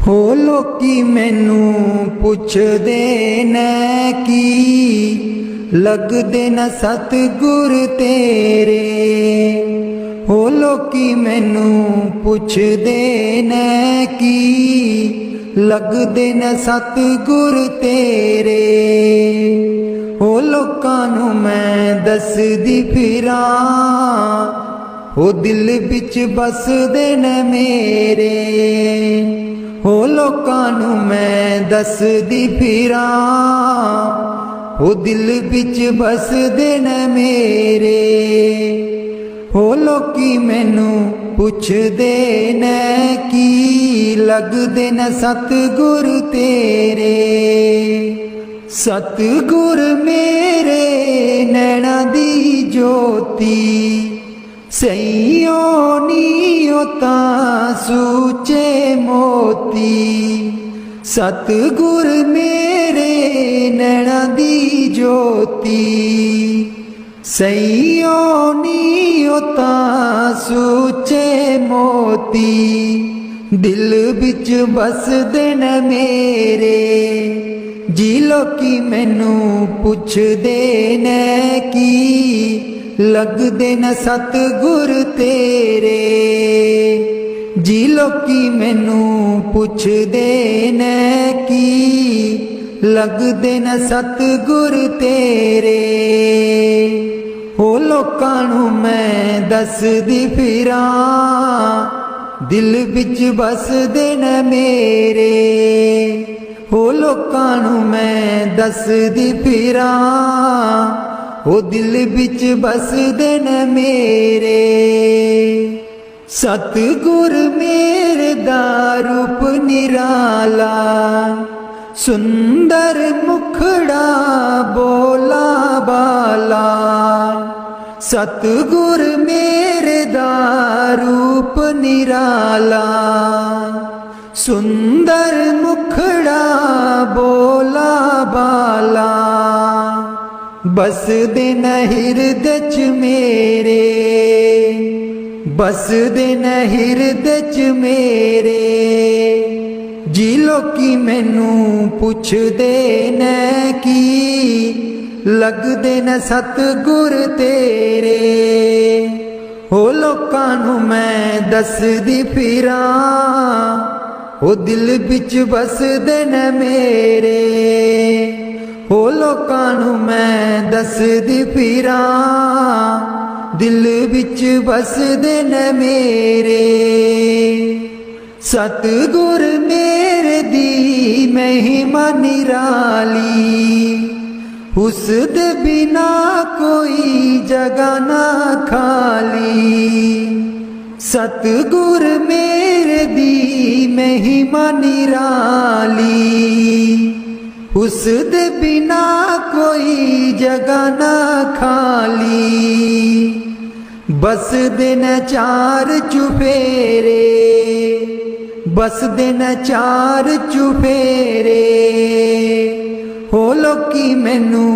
हो लोकी मैनू पुछदे ने की लगदे न सतगुर तेरे। हो लोकी मैनू पुछदे ने की लगदे न सतगुर तेरे। हो लोकां नू मैं दसदी फिरां हो दिल बिच बसदे न मेरे। हो लोकां नू मैं दसदी फिरां हो दिल बिच बसदे न मेरे। हो लोकी मैनू पुछदे न की लगदे न सतगुर तेरे। सतगुर मेरे नैना दी ज्योति सईओ नीओ तां सूचे मोती। सतगुर मेरे नैना दी ज्योति सईओ नीओ तां सूचे मोती। दिल बिच बसदे न मेरे जी लोकी मैनू पुछदे न की लगदे न सतगुर तेरे। जी लोकी मैनू पुछदे न की लगदे न सतगुर तेरे। हो लोकां नू मैं दसदी फिरां दिल बिच बसदे न मेरे। हो लोकां नू मैं दसदी फिरां हो दिल बिच बसदे न मेरे। सतगुर मेरे दा रूप निराला सुंदर मुखड़ा बोला बाला। सतगुर मेरे दा रूप निराला सुंदर मुखड़ा बोला बाला। बसदे न हिरदे च मेरे बसदे न हिरदे च मेरे। जी लोकी मैनू पुछदे न की लगदे न सतगुर तेरे। हो लोकां नू मैं दसदी फिरां हो दिल बिच बसदे न मेरे। हो लोकां नू मैं दसदी फिरां दिल बिच बसदे न मेरे। सतगुर मेरे दी महिमा निराली उस दे बिना कोई जगह ना खाली। सतगुर मेरे दी महिमा निराली उस दे बिना कोई जगह ना खाली। बसदे न चार चुफेरे बसदे न चार चुफेरे। हो लोकी मैनू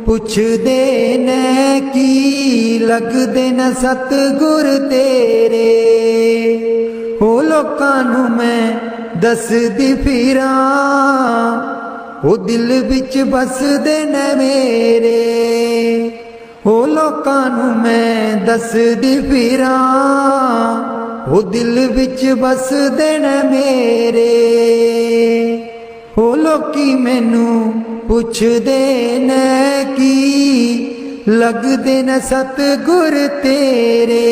पुछदे न की लगदे न सतगुर तेरे। हो लोकां नू मैं दसदी फिरां हो दिल बिच बसदे न मेरे। हो लोकां नू मैं दसदी फिरां हो दिल बिच बसदे न मेरे। हो लोकी मैनू पुछदे न की लगदे न सतगुर तेरे।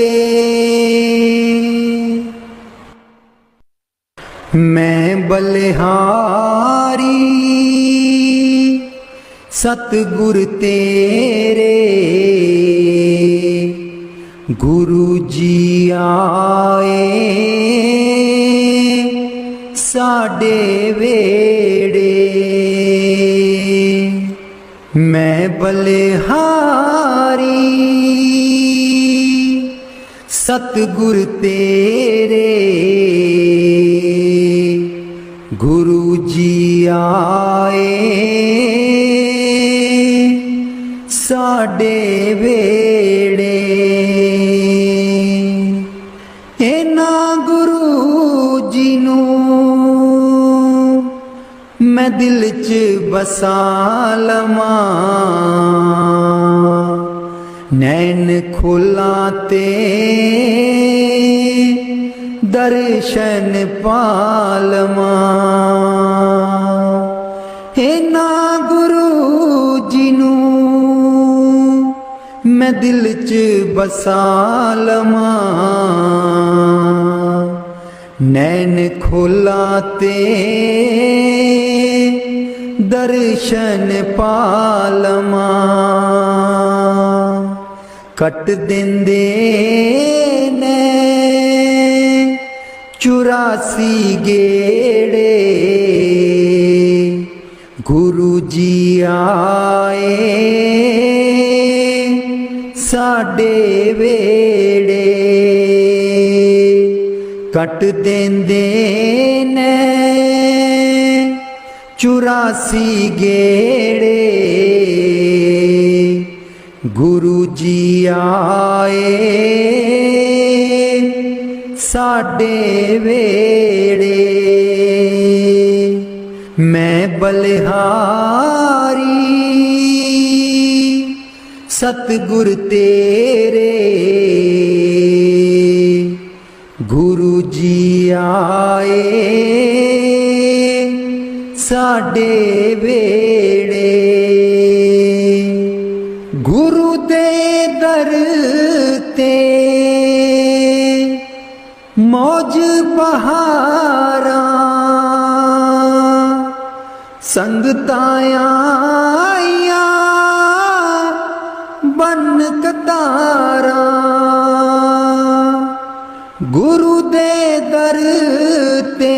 मैं बलिहारी सतगुर तेरे। गुरु जी आए साडे वेड़े। मैं बलिहारी सतगुर तेरे। गुरु जी आए साडे वेड़े। इन्हां गुरु जी नूं मैं दिल च बसा लवां, नैन खोला ते दर्शन पालवा। हे ना गुरु जी नूं मैं दिल च बसा लवां, नैन खोला ते दर्शन पालवा। कट देंदे ने 84 गेड़े, गुरु जी आए साडे वेड़े। कट देंदे ने 84 गेड़े, गुरु जी आए साडे वेड़े। मैं बलिहारी सतगुर तेरे, गुरु जी आए साडे वेड़े। गुरु दे दर ते मौज बहारा, संगतां आईयां बन कतारा। गुरु दे दर ते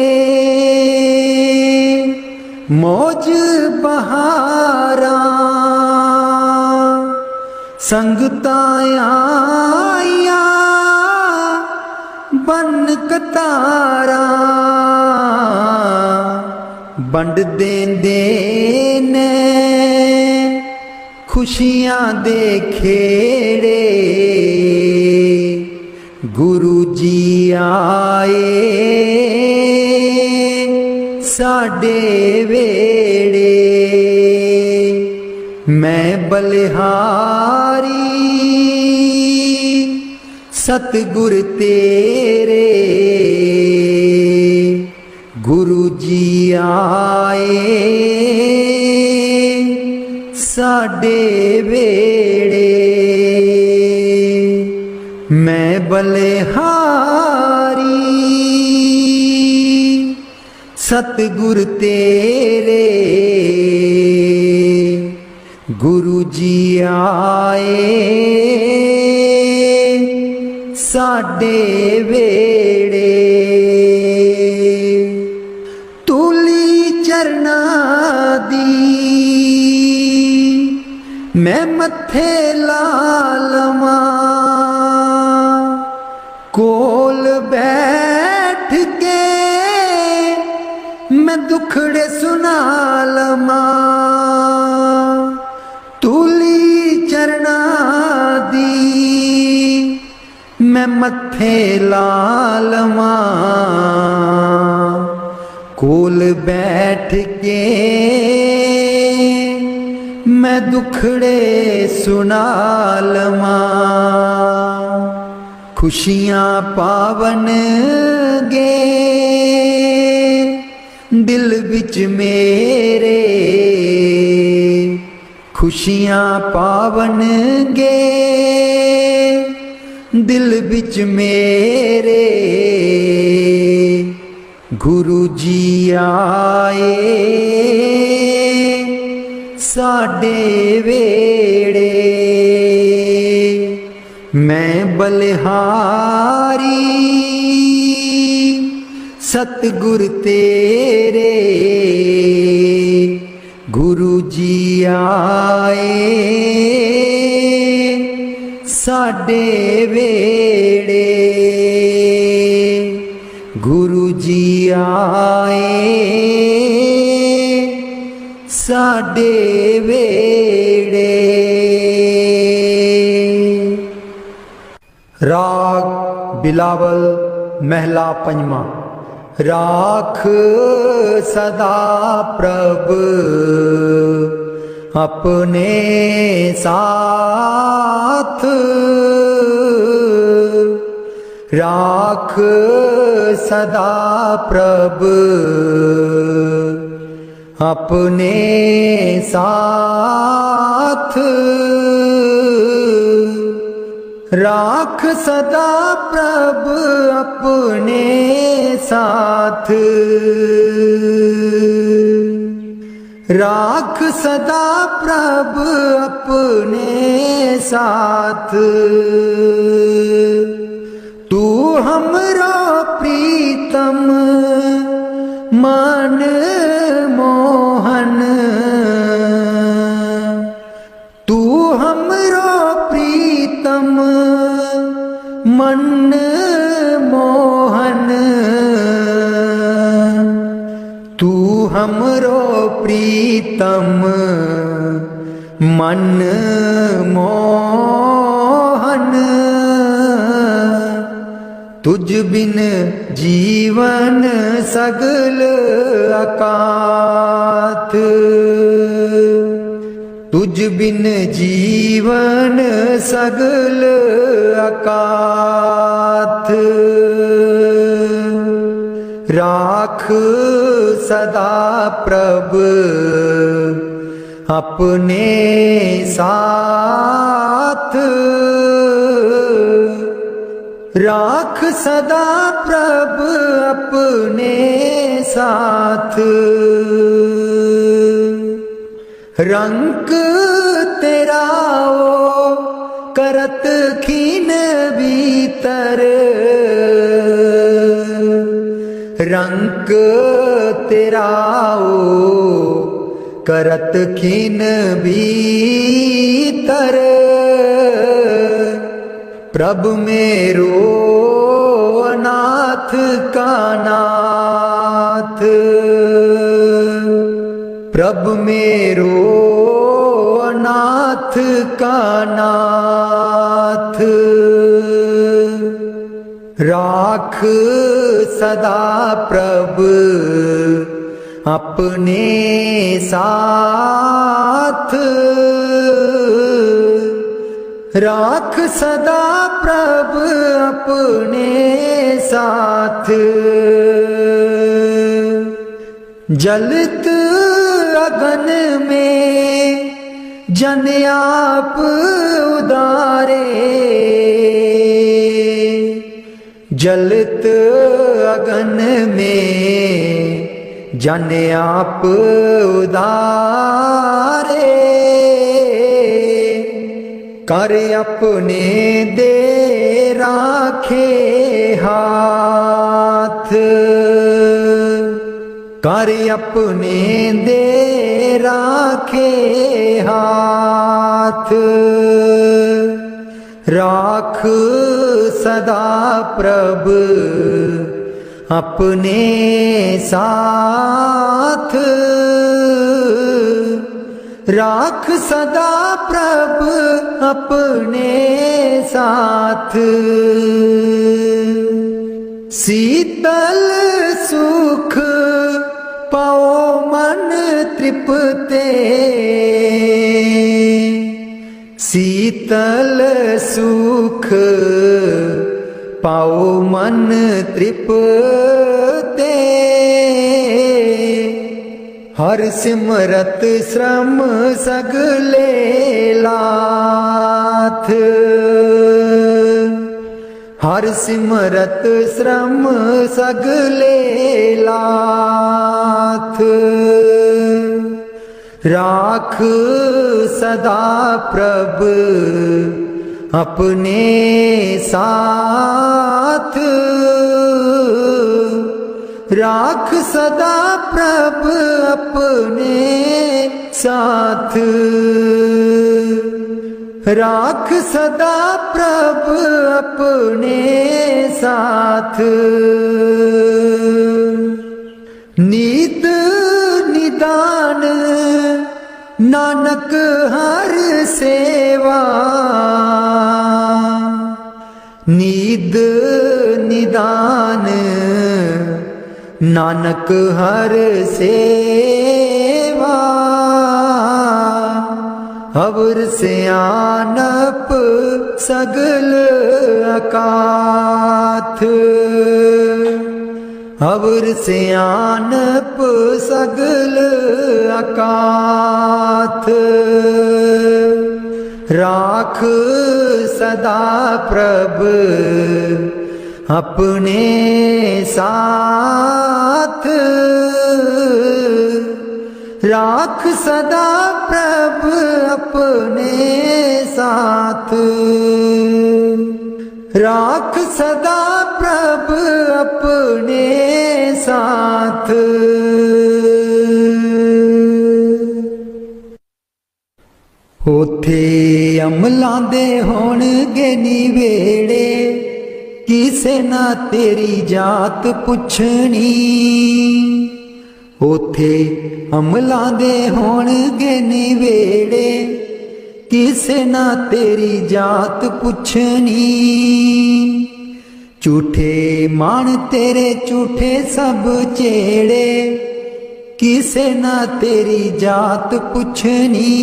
मौज बहारा, संगतां आईयां बन कतारा। बंड देंदे ने खुशियां दे खेड़े, गुरु जी आए साडे वेड़े। मैं बलिहारी सतगुर तेरे, गुरु जी आए साडे वेड़े। मैं बलिहारी सतगुर तेरे, गुरु जी आए साडे वेड़े। तूली चरना दी मैं मत्थे ला लवां, कोल बैठ के मैं दुखड़े सुना लवां। तूली चरना दी मैं मत्थे ला लवां, कोल बैठ के मैं दुखड़े सुना लवां। खुशियां पावन गे दिल विच मेरे, खुशियां पावन गे दिल विच मेरे। गुरु जी आए साडे वेड़े। मैं बलिहारी सतगुर तेरे, गुरु जी आए साडे वेड़े। गुरु जी आए साडे वेड़े। राग बिलावल महला पंजवा। राख सदा प्रभ अपने साथ, राख सदा प्रभ अपने साथ, राख सदा प्रभ अपने साथ, राख सदा प्रभ अपने साथ। तू हमरो प्रीतम मन मोहन, तू हमरो प्रीतम मन मोहन, तू हमरो प्रीतम मन मोहन। तुझ बिन जीवन सगल अकाथ, तुझ बिन जीवन सगल अकाथ। राख सदा प्रभ अपने साथ, राख सदा प्रभ अपने साथ। रंग तेरा ओ करत खीन भीतर, रंग तेरा ओ करत खीन भीतर। प्रभु मेरो अनाथ का नाथ, प्रभु मेरो अनाथ का नाथ। राख सदा प्रभ अपने साथ, राख सदा प्रभ अपने साथ। जलत अगन में जन आप उदारे, जलत अगन में जन आप उदारे। कर अपने दे राखे हाथ, कर अपने दे राखे हाथ। राख सदा प्रभ अपने साथ, राख सदा प्रभ अपने साथ। शीतल सुख पाओ मन तृप्ते, शीतल सुख पाओ मन तृप्ते। हर सिमरत श्रम सगले लाथ, हर सिमरत श्रम सगले लाथ। राख सदा प्रभ अपने साथ, राख सदा प्रभ अपने साथ। राख सदा प्रभ अपने साथ। नीत निदान नानक हर सेवा, नीद निदान नानक हर सेवा अवर सियानप सगल अकाथ अवर सियानप सगल अकाथ राख सदा प्रभ अपने साथ राख सदा प्रभ अपने साथ राख सदा प्रभ अपने साथ। उथे अमलां दे होणगे निवेड़े किसे ना तेरी जात पुछनी उथे अमलां दे होणगे निवेड़े किसे ना तेरी जात पुछनी झूठे मान तेरे झूठे सब चेड़े किसे ना तेरी जात पुछनी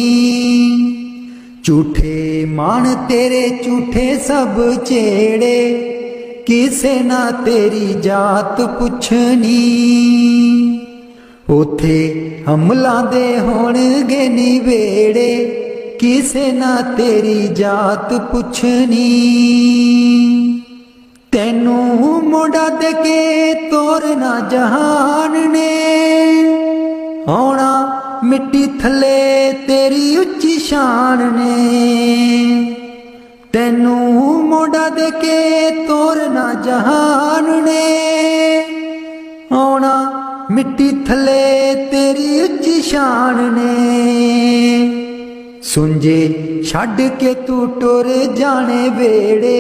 झूठे मान तेरे झूठे सब चेड़े किसे ना तेरी जात पुछनी उथे अमलां दे होणगे निवेड़े किसे ना तेरी जात पुछनी तैनू मोड़ा दे के तोरना जहान ने आउणा मिट्टी थले तेरी उच्ची शान ने तैनू मोड़ा दे के तोरना जहान ने आउणा मिट्टी थले तेरी उच्ची शान ने सुंजे छड़ के तू टुर जाने वेड़े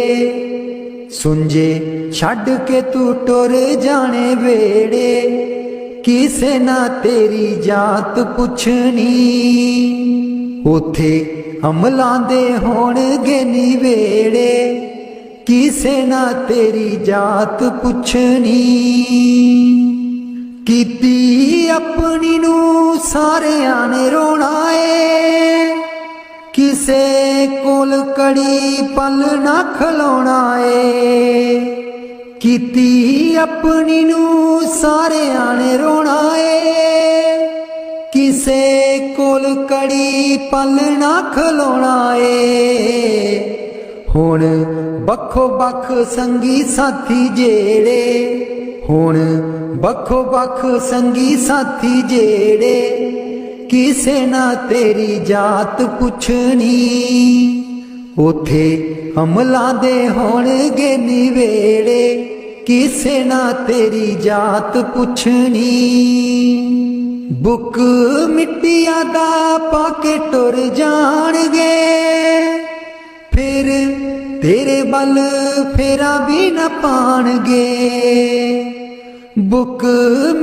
सुंजे छड़ के तू टुर जाने वेड़े किसे ना तेरी जात पुछनी उथे अमलां दे होणगे निवेड़े किसे ना तेरी जात पुछनी कीती अपनी नू सारियां ने रोना है किसे कोल कड़ी पल ना खलोना है कीती अपनी नू सारियां ने रोना है किसे कोल कड़ी पल ना खलोना है हुण बखो बख संगी साथी जेड़े हुण बखो बख संगी साथी जेड़े किसे ना तेरी जात पुछनी उथे अमलां दे होणगे निवेड़े किसे ना तेरी जात पुछनी बुक मिट्टिया दा पाके टुर जाणगे फिर तेरे बल फेरा भी न पाणगे बुक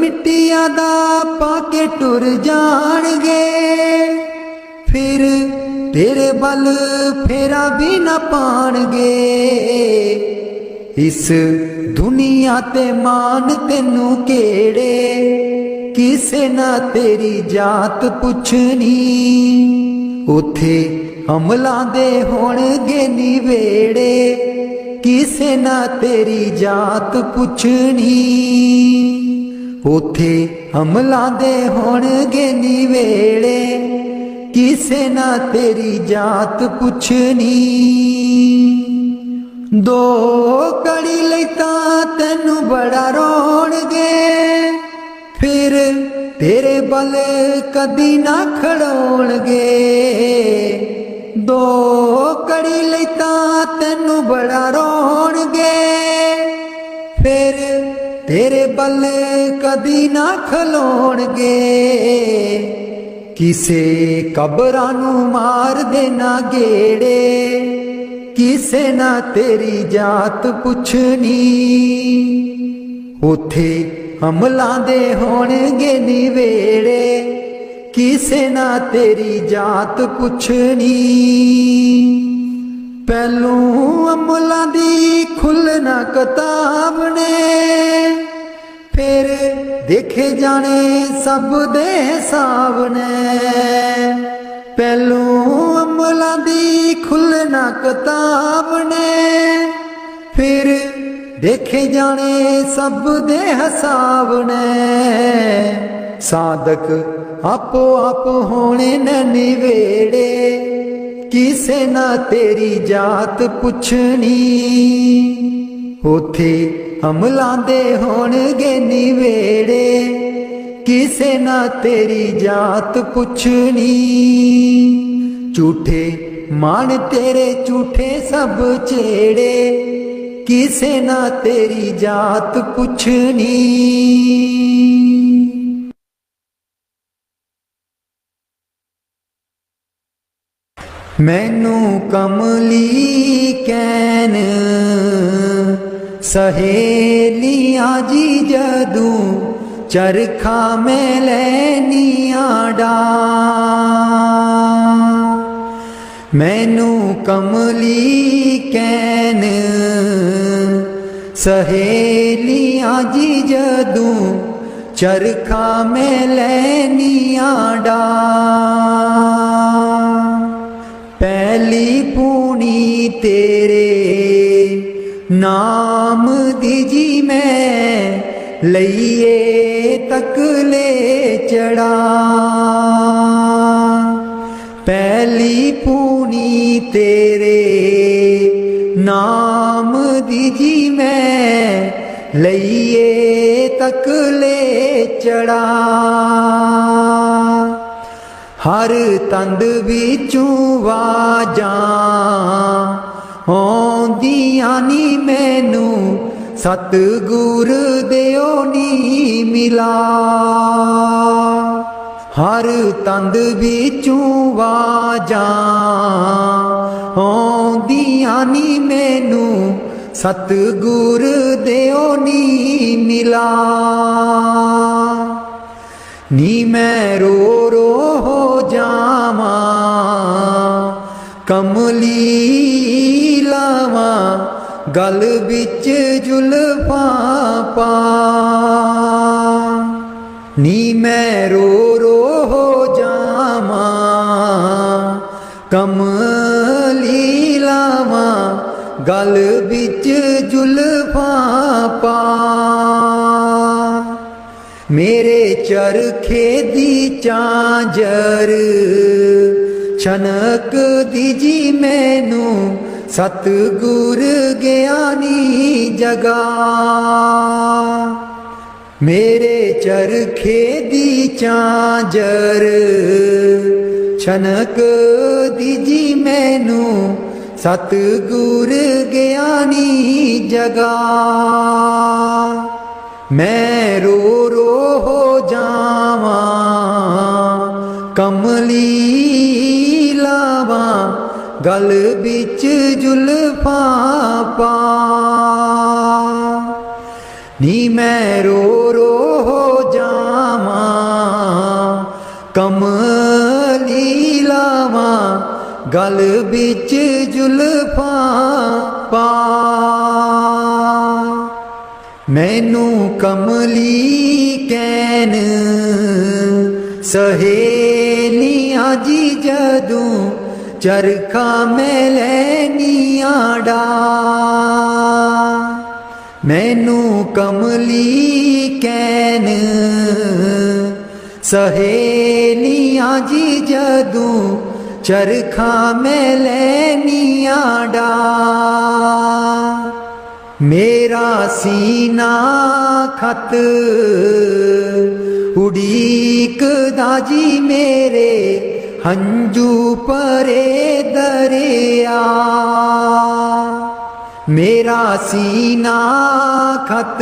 मिट्टिया दा पाके टुर जाणगे फिर तेरे बल फेरा भी न पाणगे इस दुनिया ते मान तेनू केड़े किसे ना तेरी जात पुछनी उथे अमलां दे होणगे निवेड़े किसे ना तेरी जात पुछनी उथे अमलां दे होणगे निवेड़े किसे ना तेरी जात पुछनी दो कड़ी लई तां तैनू बड़ा रोणगे फिर तेरे बल कदी ना खड़ोणगे दो कड़ी लई तां तैनू बड़ा रोणगे फिर तेरे बल कदी ना खलोणगे किसे कबरां नू मार देना गेड़े किसे ना तेरी जात पुछनी उथे अमलां दे होणगे निवेड़े किसे ना तेरी जात पुछनी पहलू अमलां दी खुलना किताब ने फिर देखे जाने सब दे हिसाब ने, पहलू अमलां दी खुलना किताब ने। फिर देखे जाने सब दे हिसाब ने, साधक आपो आप होने न निवेड़े, किसे ना तेरी जात पुछनी। उथे अमलां दे होणगे निवेड़े, किसे ना तेरी जात पुछनी। झूठे मान तेरे झूठे सब चेड़े, किसे ना तेरी जात पुछनी। मैनू कमली कैन सहेलियां जी जदूं, चरखा में लैनियां डा। मैनू कमली कैन सहेलियां जी जदूं, चरखा में लैनियां डा। पहली पूनी तेरे नाम दी जी मैं, लइए तक ले चढ़ा। पहली पूनी तेरे नाम दी जी मैं, लइए तक ले चढ़ा। हर तंद विचों वाजां आउंदियां नी मैनू, सतगुर देओ नी मिला। हर तंद विचों वाजां आउंदियां नी मैनू, सतगुर देओ नी मिला। नी मैं रो रो हो जावा, कमली लावा गल बिच जुल्फां पा। नी मैं रो रो हो जावा, कमली लावा गल बिच जुल्फां पा। मेरे चरखे दी चांजर छनक दीजी मैनू, सतगुर ज्ञानी जगा। मेरे चरखे दी चांजर छनक दीजी मैनू, सतगुर ज्ञानी जगा। मैं रो रो हो जावा, कमली लावा गल बिच जुल्फां पा। नी मैं रो रो हो जावा, कमली लावा गल बिच जुल्फां पा। मैनू कमली कैन सहेलियां जी जदूं, चरखा में लैनियां डा। मैनू कमली कैन सहेलियां जी जदूं, चरखा में लैनियां डा। मेरा सीना खत उड़ीक दाजी मेरे, हंजू परे दरिया। मेरा सीना खत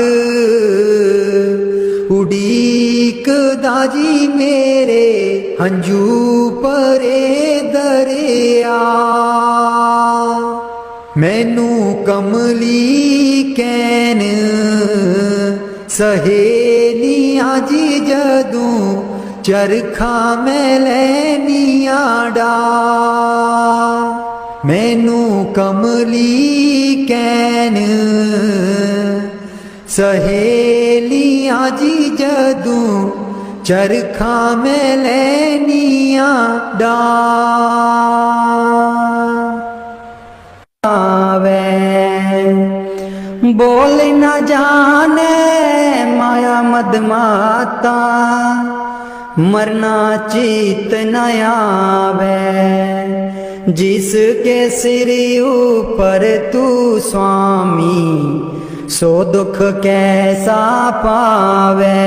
उड़ीक दाजी मेरे, हंजू परे दरिया। मैनू कमली कैन सहेलियां जी जदूं, चरखा में लैनियां डा। मैनू कमली कैन सहेलियां ਦੀਆਂ ਜੀ ਜਦੋਂ चरखा में लेनिया डावे बोल न जाने माया मदमाता मरना चित न आवे जिसके सिर ऊपर तू स्वामी सो दुख कैसा पावे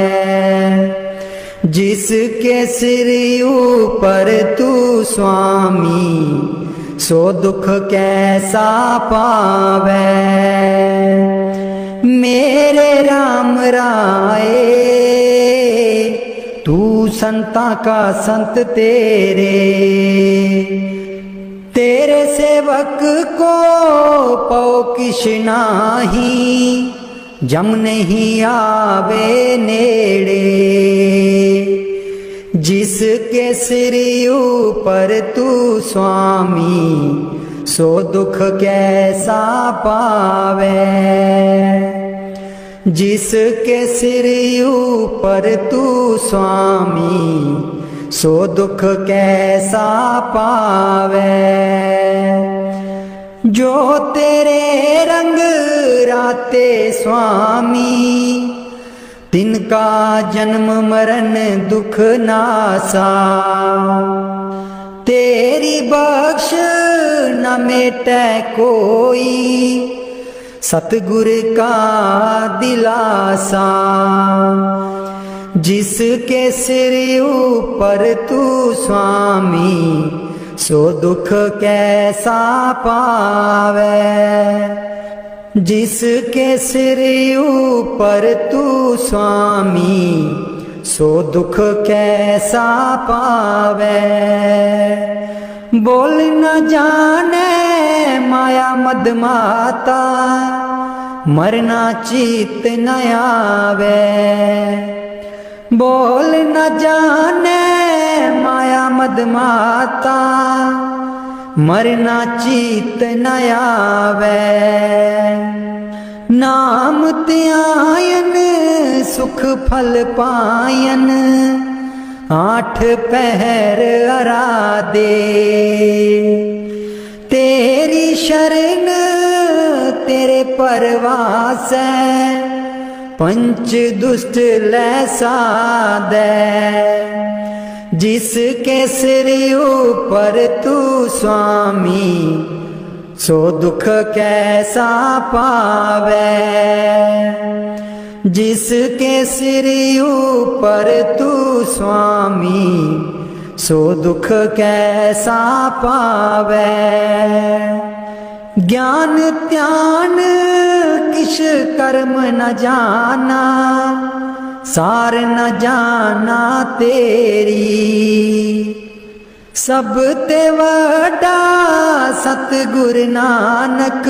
जिसके सिर ऊपर तू स्वामी सो दुख कैसा पावे मेरे राम राय तू संता का संत तेरे सेवक को पौ किश नाही जम नहीं आवे नेड़े जिसके सिर ऊपर तू स्वामी सो दुख कैसा पावे जिसके सिर ऊपर तू स्वामी सो दुख कैसा पावे जो तेरे रंग राते स्वामी तिनका जन्म मरण दुख नासा तेरी बख्श न मेटे कोई सतगुर का दिलासा जिसके सिर ऊपर तू स्वामी सो दुख कैसा पावे जिसके सिर ऊपर तू स्वामी सो दुख कैसा पावे बोल न जाने माया मदमाता मरना चित न आवे बोल न जाने माया मदमाता मरना चित न आवे नाम त्यायन सुख फल पायन आठ पहर आराधे तेरी शरण तेरे परवास पंच दुष्ट लैसा दे जिसके सिर ऊपर तू स्वामी सो दुख कैसा पावे जिसके सिर ऊपर तू स्वामी सो दुख कैसा पावे ज्ञान त्यान किश कर्म न जाना सार न जाना तेरी सब ते वड्डा सतगुर नानक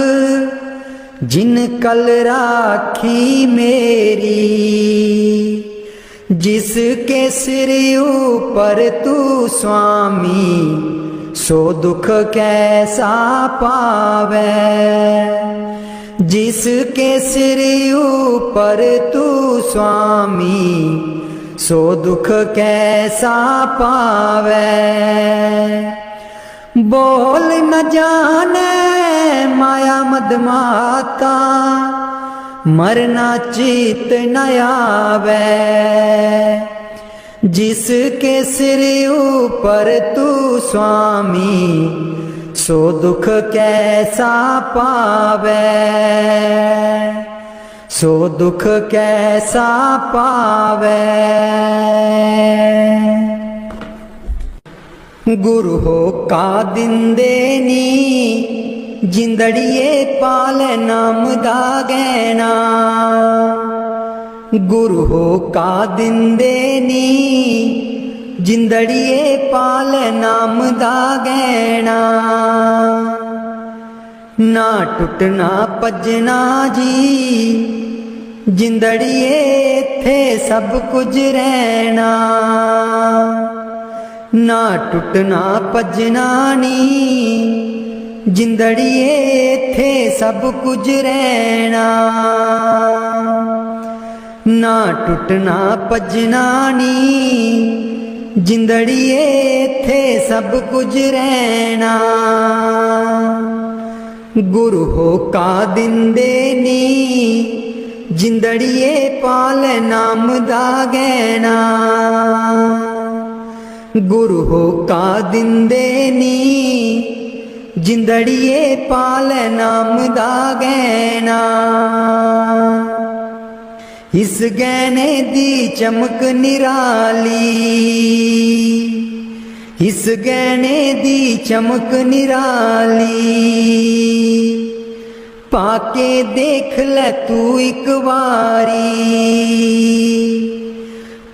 जिन कल राखी मेरी जिसके सिर ऊपर तू स्वामी सो दुख कैसा पावे जिसके सिर ऊपर तू स्वामी सो दुख कैसा पावे बोल न जाने माया मदमाता मरना चित न आवे जिसके सिर ऊपर तू स्वामी सो दुख कैसा पावे सो दुख कैसा पावे गुरु हो का दिंदे नी जिंदड़िए पाल नाम दा गैना गुरु हो का दिंदे नी जिंदड़िए पाल नाम दा गैना ना टुटना भजना जी जिंदड़िए थे सब कुछ रहना ना टुटना भजना नी जिंदड़िए थे सब कुछ रहना ना टुटना भजना नी जिंदड़िए इत्थे सब कुछ रहना गुरु होका दिंदे नी जिंदड़िए पाल नाम दा गहना गुरु होका दिंदे नी जिंदड़िए पाल नाम दा गहना इस गहने दी चमक निराली इस गहने दी चमक निराली पाके देख ले तू एक बारी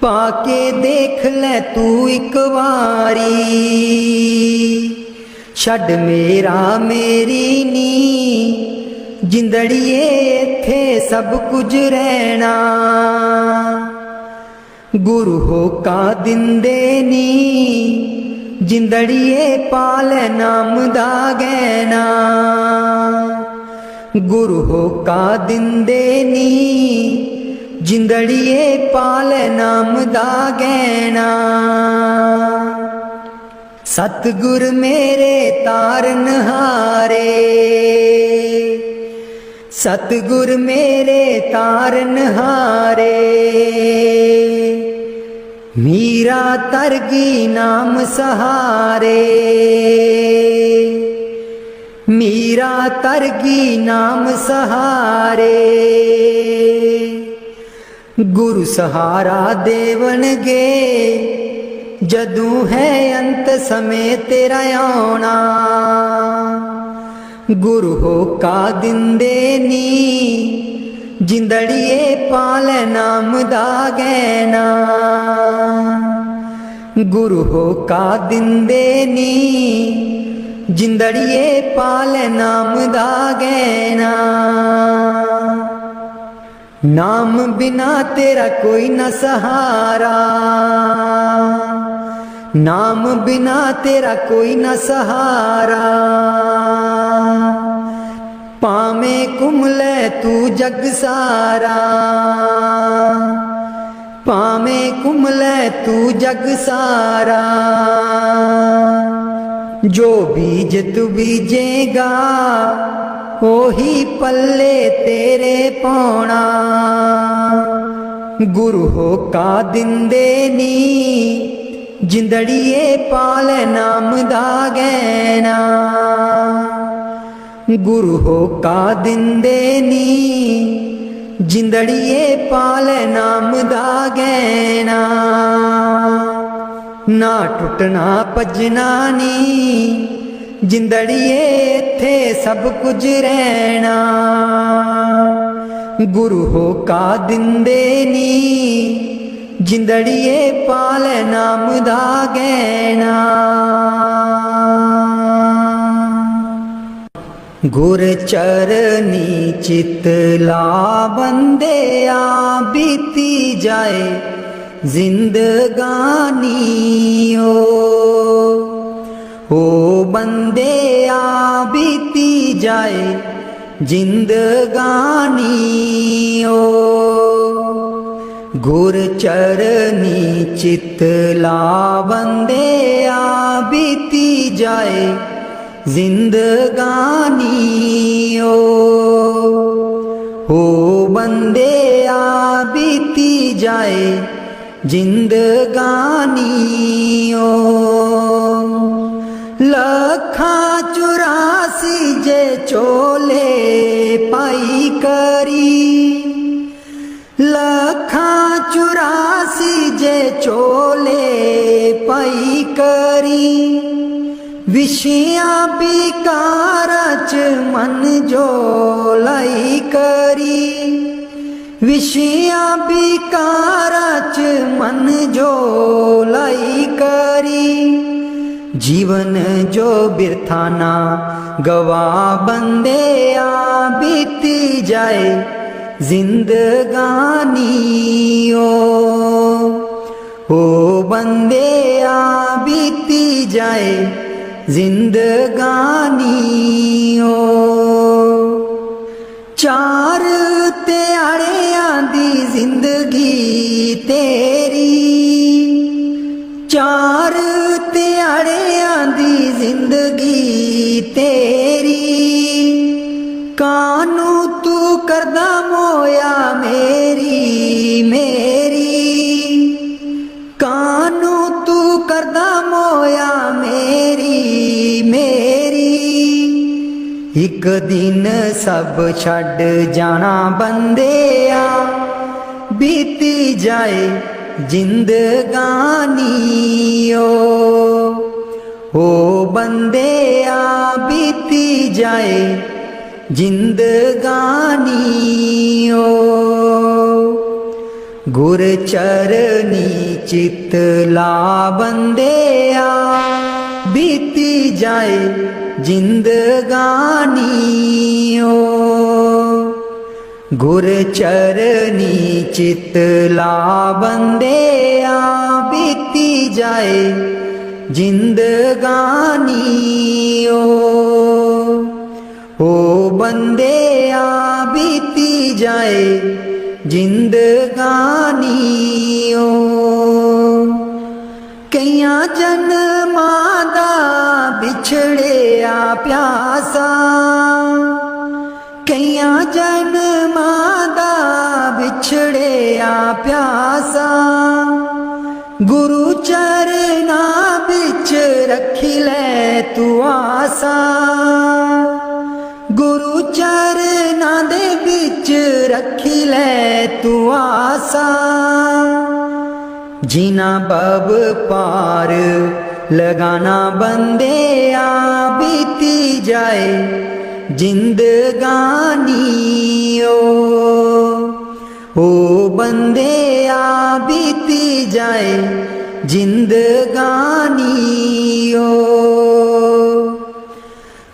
पाके देख ले तू एक बारी छड़ मेरा मेरी नी जिंदड़िए इत्थे सब कुछ रहना गुरु होका दिंदे नी जिंदड़िए पाल नाम दा गहना गुरु होका दिंदे नी जिंदड़िए पाल नाम दा गहना सतगुर मेरे तारन हारे सतगुर मेरे तारन हारे मीरा तरगी नाम सहारे मीरा तरगी नाम सहारे गुरु सहारा देवनगे जदू है अंत समय तेरा आना गुरु होका दिंदे नी जिंदड़िए पाल नाम दा गहना गुरु होका दिंदे नी जिंदड़िए पाल नाम दा गहना नाम बिना तेरा कोई न सहारा नाम बिना तेरा कोई न सहारा पामे कुमले तू जग सारा पामे कुमले तू जग सारा जो बीज तू बीजेगा ओही पल्ले तेरे पाना गुरु होका दिंदे नी जिंदड़िए पाल नाम दा गहना गुरु होका दिंदे नी जिंदड़िए पाल नाम दा गहना ना टुटना भजना नी जिंदड़िए इत्थे सब कुछ रहना गुरु होका दिंदे नी जिंदड़िए पाल नाम दा गहना गुर चरनी चित ला बंदे आ बीती जाए जिंदगानी ओ बंदे आ बीती जाए जिंदगानी गुर चरनी चित ला बंदे आ बीती जाए जिंदगानी ओ बंदे आ बीती जाए जिंदगानी लखा 84 जे चोले पाई करी लखा 84 जे चोले पाई करी विषया बिकार च मन जो लाई करी विषया बिकार च मन जो लाई करी जीवन जो बिरथाना गवा बंदे आ बीती जाए जिंदगानी ओ बंदे आ बीती जाए जिंदगानी चार त्याड़े दी जिंदगी तेरी, चार ध्याड़ियां दी जिंदगी तेरी, कानू तू करदा मोया मेरी मेरी, कानू तू करदा मोया मेरी मेरी। एक दिन सब छड़ जाना बंदेया, बीती जाए जिंदगानी ओ बंदेया, बीती जाए जिंदगानी ओ। गुर चरनी चित ला बंदेया, बीती जाए जिंदगानी ओ। गुर चरनी चित ला बंदेया, बीती जाए जिंदगानी ओ बंदेया, बीती जाए जिंदगानी ओ। कईयां जन्मां दा बिछड़िया प्यासा, कईयां जन्मां दा बिछड़िया प्यासा, गुरु चरना बिच रखी ले तू आसा, गुरु चरना दे बिच रखी ले तू आसा। जीना बब पार लगाना बंदेया, बीती जाए जिंदगानी ओ बंदेया, बीती जाए जिंदगानी ओ।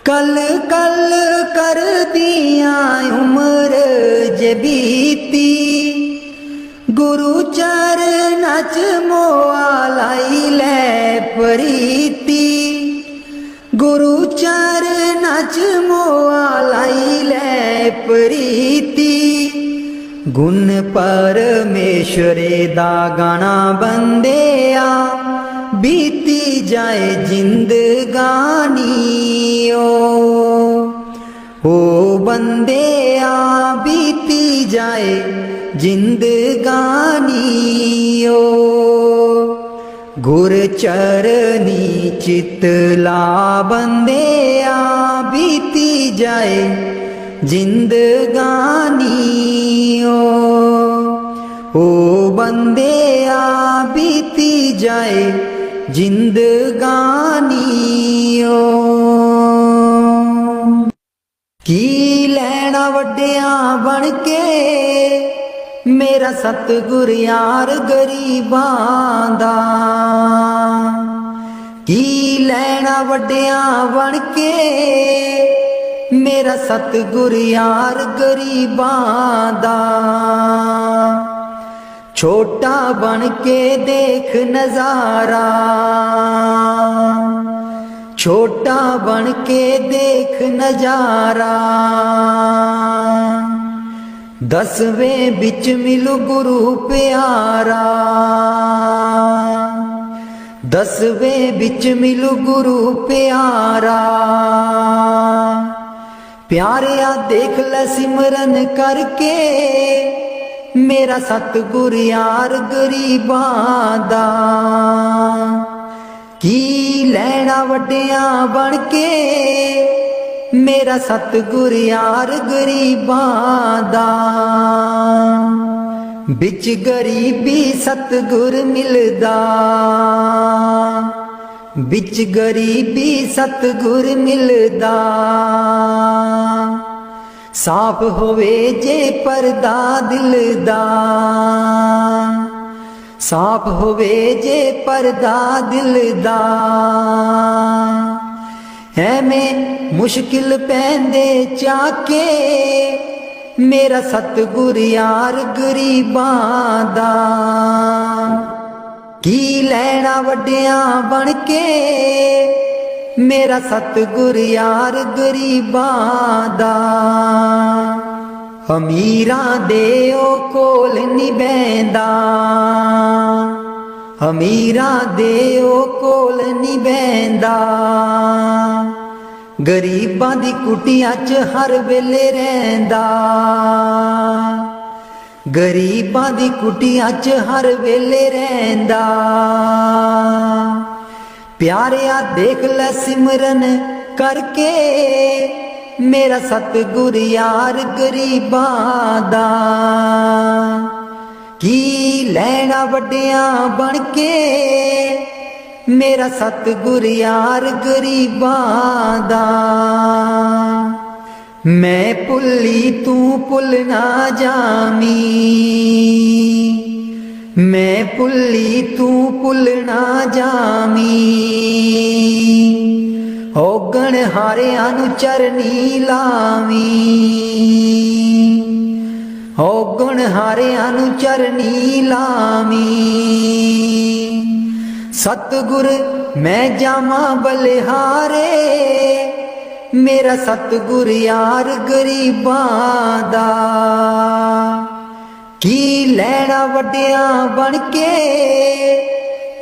कल कल कर दिया उम्र जे बीती, गुरु चरना च मोआ लाई ले प्रीति, गुरु चरना च मोआ लाई ले प्रीति। गुण परमेश्वरे दा गाना बंदेया, बीती जाए जिंदगानी ओ बंदेया, बीती जाए जिंदगानी ओ। गुर चरनी चित ला बंदेया, बीती जाए जिंदगानी ओ बंदेया, बीती जाए जिंदगानी ओ। की लैना वड्डिया बन के मेरा सतगुर यार गरीबां दा, की लैना वड्डिया बन के मेरा सतगुर यार गरीबां दा। छोटा बन के देख नजारा, छोटा बन के देख नजारा, दसवें बिच मिलू गुरु प्यारा, दसवें बिच मिलू गुरु प्यारा। प्यारिया देख ले सिमरन करके मेरा सतगुर यार गरीबां दा, की लैना वड्डिया बन के मेरा सतगुर यार गरीबां दा। बिच गरीबी सतगुर मिलदा, बिच गरीबी सतगुर मिलदा। साफ होवे जे परदा दिल दा, साफ होवे जे परदा दिल दा। एवें मुश्किल पैंदे चाके मेरा सतगुर यार गरीबां दा, की लैना वड्डिया बन के मेरा सतगुर यार गरीबां दा। अमीरां दे ओ कोल नहीं बैंदा, अमीरां दे ओ कोल नहीं बैंदा, गरीबां दी कुटियां च हर वेले रहिंदा, गरीबां दी कुटियां च हर वेले रहिंदा। प्यारिया देख लै सिमरन करके मेरा सतगुर यार गरीबां दा, की लैना वड्डियां बन के मेरा सतगुर यार गरीबां दा। मैं भुल्ली तू भुल ना जामी, मैं भुल्ली तू भुल ना जामी, औगण हारियां नू चरनी लावी, औगण हारियां नू चरनी लावी। सतगुर मैं जावां बलिहारे मेरा सतगुर यार गरीबां दा, की लैना वड्डियां बन के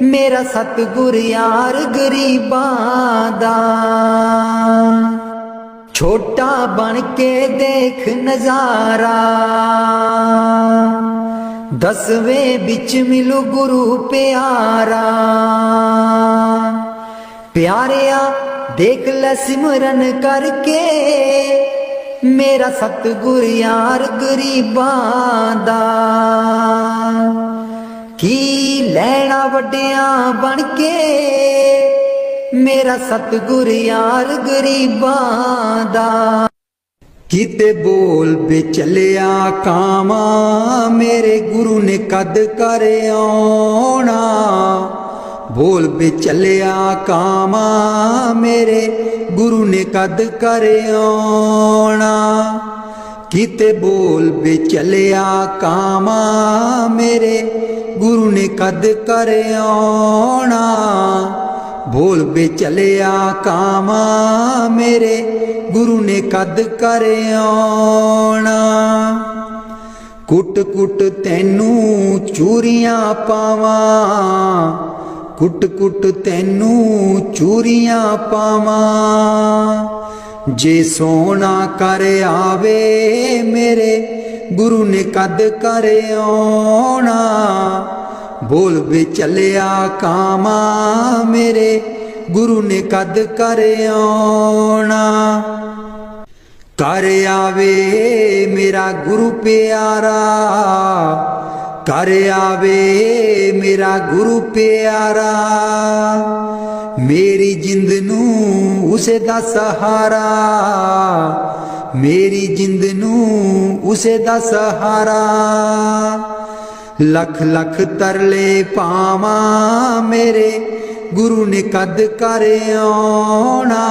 मेरा सतगुर यार गरीबां दा। छोटा बन के देख नजारा, दसवें बिच मिलू गुरु प्यारा, प्यारिया देख ले सिमरन करके मेरा सतगुर यार गरीबां दा, की लैना वड्डियां बन के मेरा सतगुर यार गरीबां दा। किते बोल बे चलिया कामा मेरे गुरु ने कद कर आना, बोल बे चलिया कामा मेरे गुरु ने कद कर आना, किते बोल बे चलिया कामा मेरे गुरु ने कद कर आना, बोल बे चलिया कामा मेरे गुरु ने कद कर आना। कुट कुट तैनू चूरियां पावां, कुट कुट तैनू चूरियां पावां, जे सोना कर आवे मेरे गुरु ने कद कर आना, बोल बे चलिया कामा मेरे गुरु ने कद कर आना। कर आवे मेरा गुरु प्यारा, कर आवे मेरा गुरु प्यारा, मेरी जिंद नू उसे दा सहारा, मेरी जिंद नू उसे दा सहारा। लख लख तरले पावा मेरे गुरु ने कद कर आना,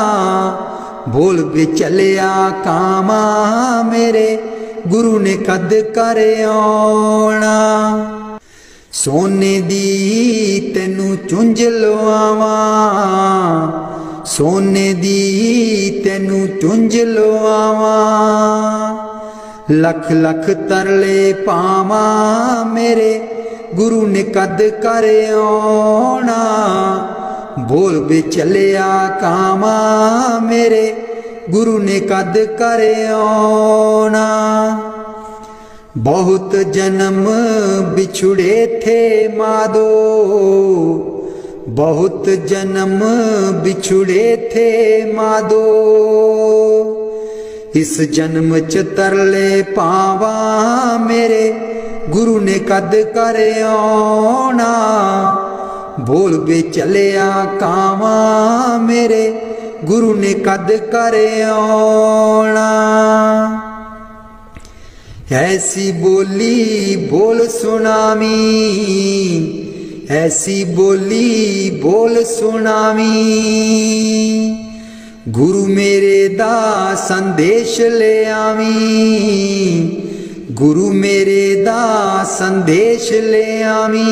बोल बे चलिया कामा मेरे गुरु ने कद कर आना। सोने दी तेनू चुंझ लवावां, सोने दी तेनू चुंझ लवावां, लख लख तरले पावा मेरे गुरु ने कद कर आना, बोल बे चलिया कामा मेरे गुरु ने कद कर आना। बहुत जन्म बिछुड़े थे मादो, बहुत जन्म बिछुड़े थे मादो, इस जन्म च तरले पावा मेरे गुरु ने कद कर आना, बोल बे चलिया कावा मेरे गुरु ने कद कर आना। ऐसी बोली बोल सुनामी, ऐसी बोली बोल सुनामी, गुरु मेरे दा संदेश ले आवी, गुरु मेरे दा संदेश ले आवी।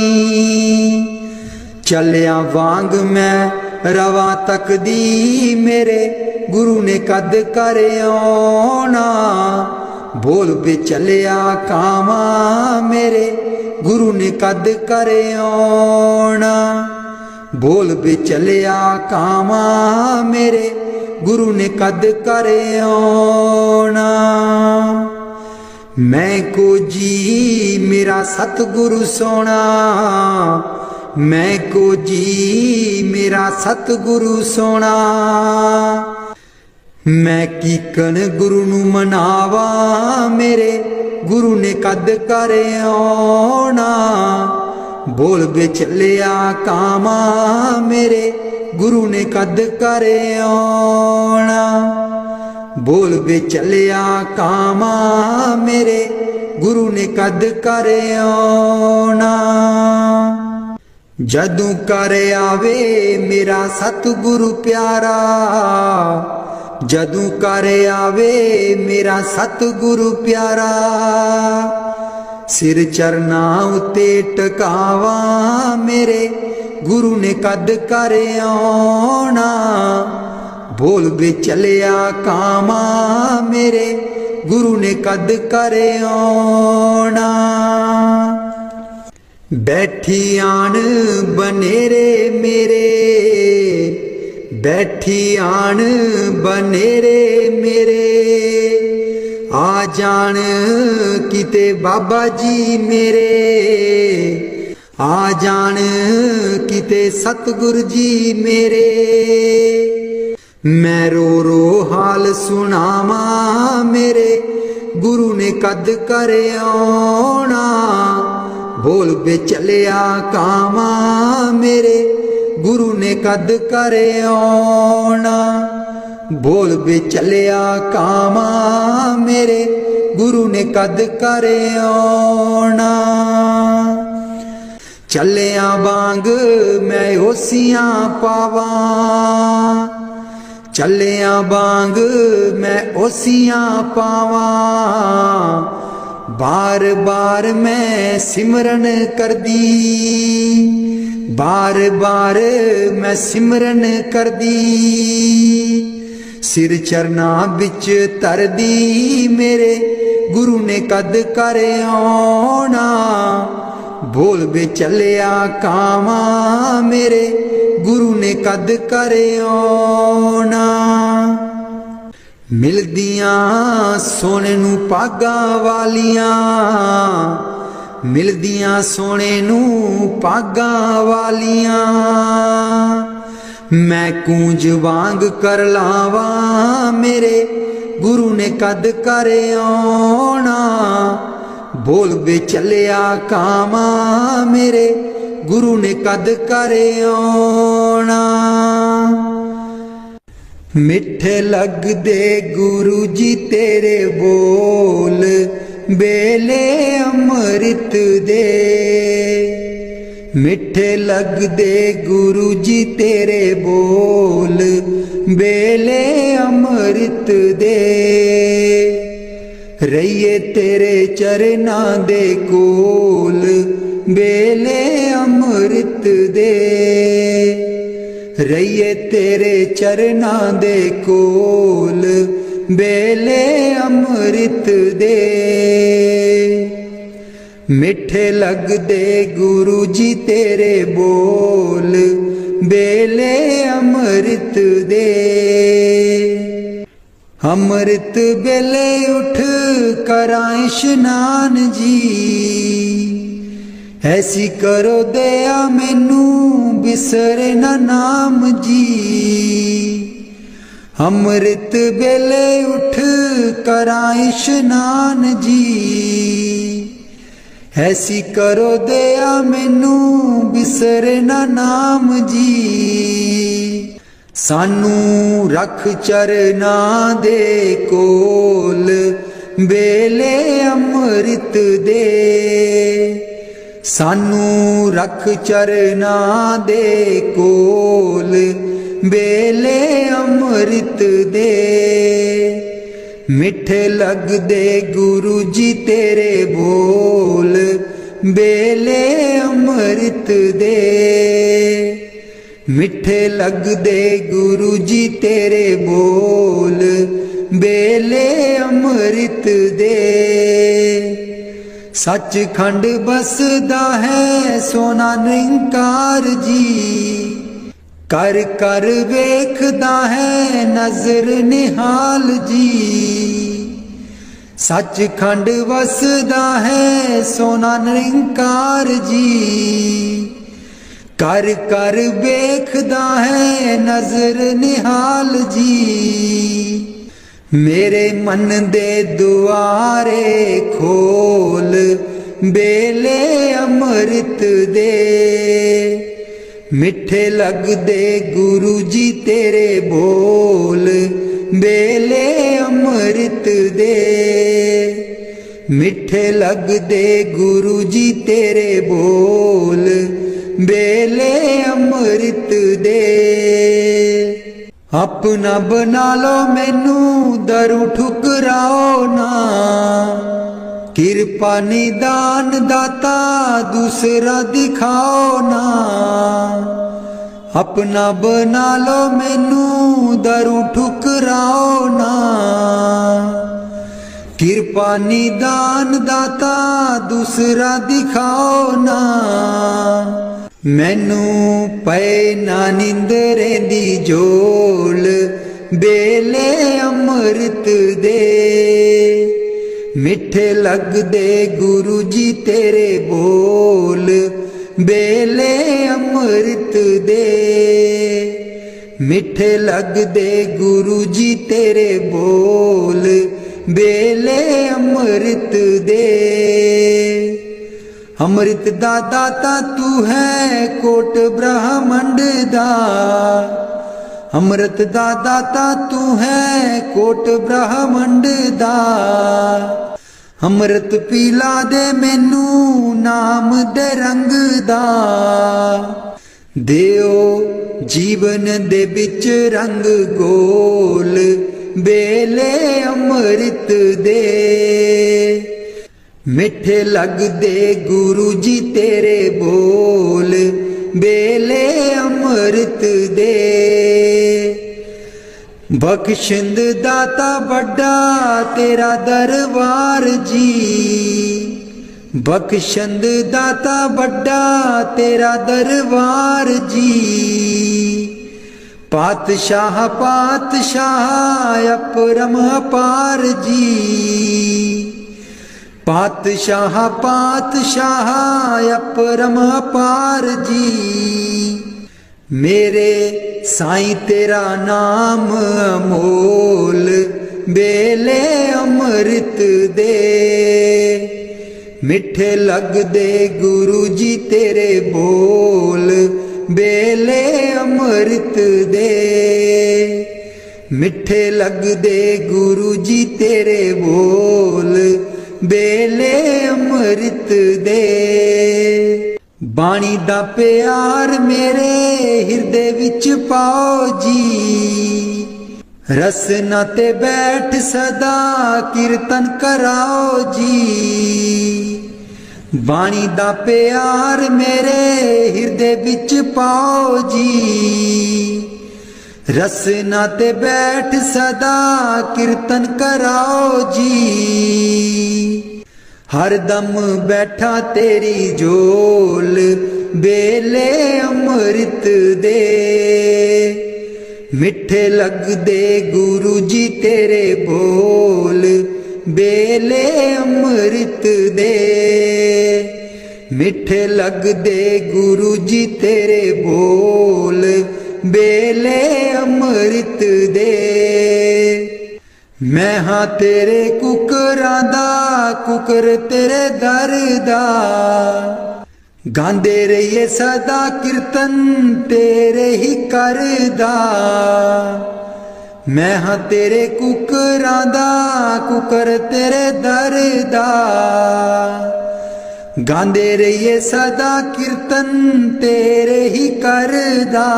चलिया वांग मैं रवा तक दी मेरे गुरु ने कद कर आना, बोल बेचलिया कावा मेरे गुरु ने कद करे आना। बोल बेचलिया कावा मेरे गुरु ने कद करे आना। मैं को जी मेरा सतगुरु सोना, मैं को जी मेरा सतगुरु सोना। मैं कीकन गुरु नू मनावा मेरे गुरु ने कद करे आना। बोल बेचलिया कावा मेरे गुरु ने कद करे आना। बोल बेचलिया कावा मेरे गुरु ने कद करे आना। जदू कर आवे मेरा सतगुरु प्यारा, जदू कर आवे मेरा सतगुरु प्यारा। सिर चरना उते टकावा मेरे गुरु ने कद करे आना। बोल बेचलिया कावा मेरे गुरु ने कद करे आना। बैठी आन बनेरे मेरे, बैठी आन बनेरे मेरे। आ जान किते बाबा जी मेरे, आ जान किते सतगुरु जी मेरे। मैं रो रो हाल सुनावा मेरे गुरु ने कद करे आना। बोल बेचलिया कावा मेरे गुरु ने कद करे आना। बोल बेचलिया कावा मेरे गुरु ने कद करे आना। चलिया बांग मैं ओसियां पावा, चलिया बांग मैं ओसियां पावा। बार बार मैं सिमरन कर दी, बार बार मैं सिमरन कर दी। सिर चरना बिच तर दी मेरे गुरु ने कद करे आना। बोल बेचलिया कावा मेरे गुरु ने कद करे आना। मिलदियां सोने नू पागा वालियां, मिलदियां सोने नू पागा वालियां। मैं कूंज वांग कर लावा मेरे गुरु ने कद करे आना। बोल बेचलिया कावा मेरे गुरु ने कद करे आना। मिठे लगदे गुरु जी तेरे बोल बेले अमृत दे। मिठे लगदे गुरु जी तेरे बोल बेले अमृत दे। रहिए तेरे चरना दे कोल बेले अमृत दे। रहिए तेरे चरना दे कोल बेले अमृत दे। मिठे लगदे गुरु जी तेरे बोल बेले अमृत दे। अमृत बेले उठ कराए स्नान जी, ऐसी करो दया मैनू बिसरे ना नाम जी। अमृत बेले उठ कराए स्नान जी, ऐसी करो दया मैनू बिसरे ना नाम जी। सानू रख चरना दे कोल बेले अमृत दे। सानू रख चरना दे कोल बेले अमृत दे। मिठे लगदे गुरु जी तेरे बोल बेले अमृत दे। मिठे लगदे गुरु जी तेरे बोल बेले अमृत दे। सचखंड बसदा है सोना निरंकार जी, कर कर वेखदा है नजर निहाल जी। सचखंड वसदा है सोना निरंकार जी, कर कर वेखदा है नजर निहाल जी। मेरे मन दे दुआरे खोल बेले अमृत दे। मिठे लगदे गुरु जी तेरे बोल बेले अमृत दे। मिठे लगदे गुरु जी तेरे बोल बेले अमृत दे। अपना बना लो मैनू दरू ठुकराओ ना, किरपा निदान दाता दूसरा दिखाओ ना। अपना बना लो मैनू दरू ठुकराओ ना, किरपा निदान दाता दूसरा दिखाओ ना। मैनू पे ना निंदरे दी जोल बेले अमृत दे। मिठे लगदे गुरु जी तेरे बोल बेले अमृत दे। मिठे लगदे गुरु जी तेरे बोल बेले अमृत दे। अमृत दा दाता तू है कोट ब्रह्मंड दा, अमृत दा दाता तू है कोट ब्रह्मंड दा। अमृत पीला दे मैनू नाम दे रंग दा, देओ जीवन दे बिच रंग गोल बेले अमृत दे। मिठे लगदे गुरु जी तेरे बोल बेले अमृत दे। बख्शिंद दाता बड़ा तेरा दरबार जी, बख्शिंद दाता बड़ा तेरा दरबार जी। पातशाह पातशाह अपरम अपार जी, पातशाह पातशाह अपरम अपार जी। मेरे साईं तेरा नाम अमोल बेले अमृत दे। मिठे लगदे गुरु जी तेरे बोल बेले अमृत दे। मिठे लगदे गुरु जी तेरे बोल बेले अमृत दे। बाणी दा प्यार मेरे हिरदे विच पाओ जी, रसना ते बैठ सदा कीर्तन कराओ जी। बाणी दा प्यार मेरे हिरदे विच पाओ जी, रसना ते बैठ सदा कीर्तन कराओ जी। हर दम बैठा तेरी जोल बेले अमृत दे। मिठे लगदे गुरु जी तेरे बोल बेले अमृत दे। मिठे लगदे गुरु जी तेरे बोल बेले अमृत दे। मैं हाँ तेरे कुकरां दा कुकर तेरे दर दा, गांदे रहिए सदा कीर्तन तेरे ही करदा। मैं हाँ तेरे कुकरां दा कुकर तेरे दर दा, गांदे रहिए सदा कीर्तन तेरे ही करदा।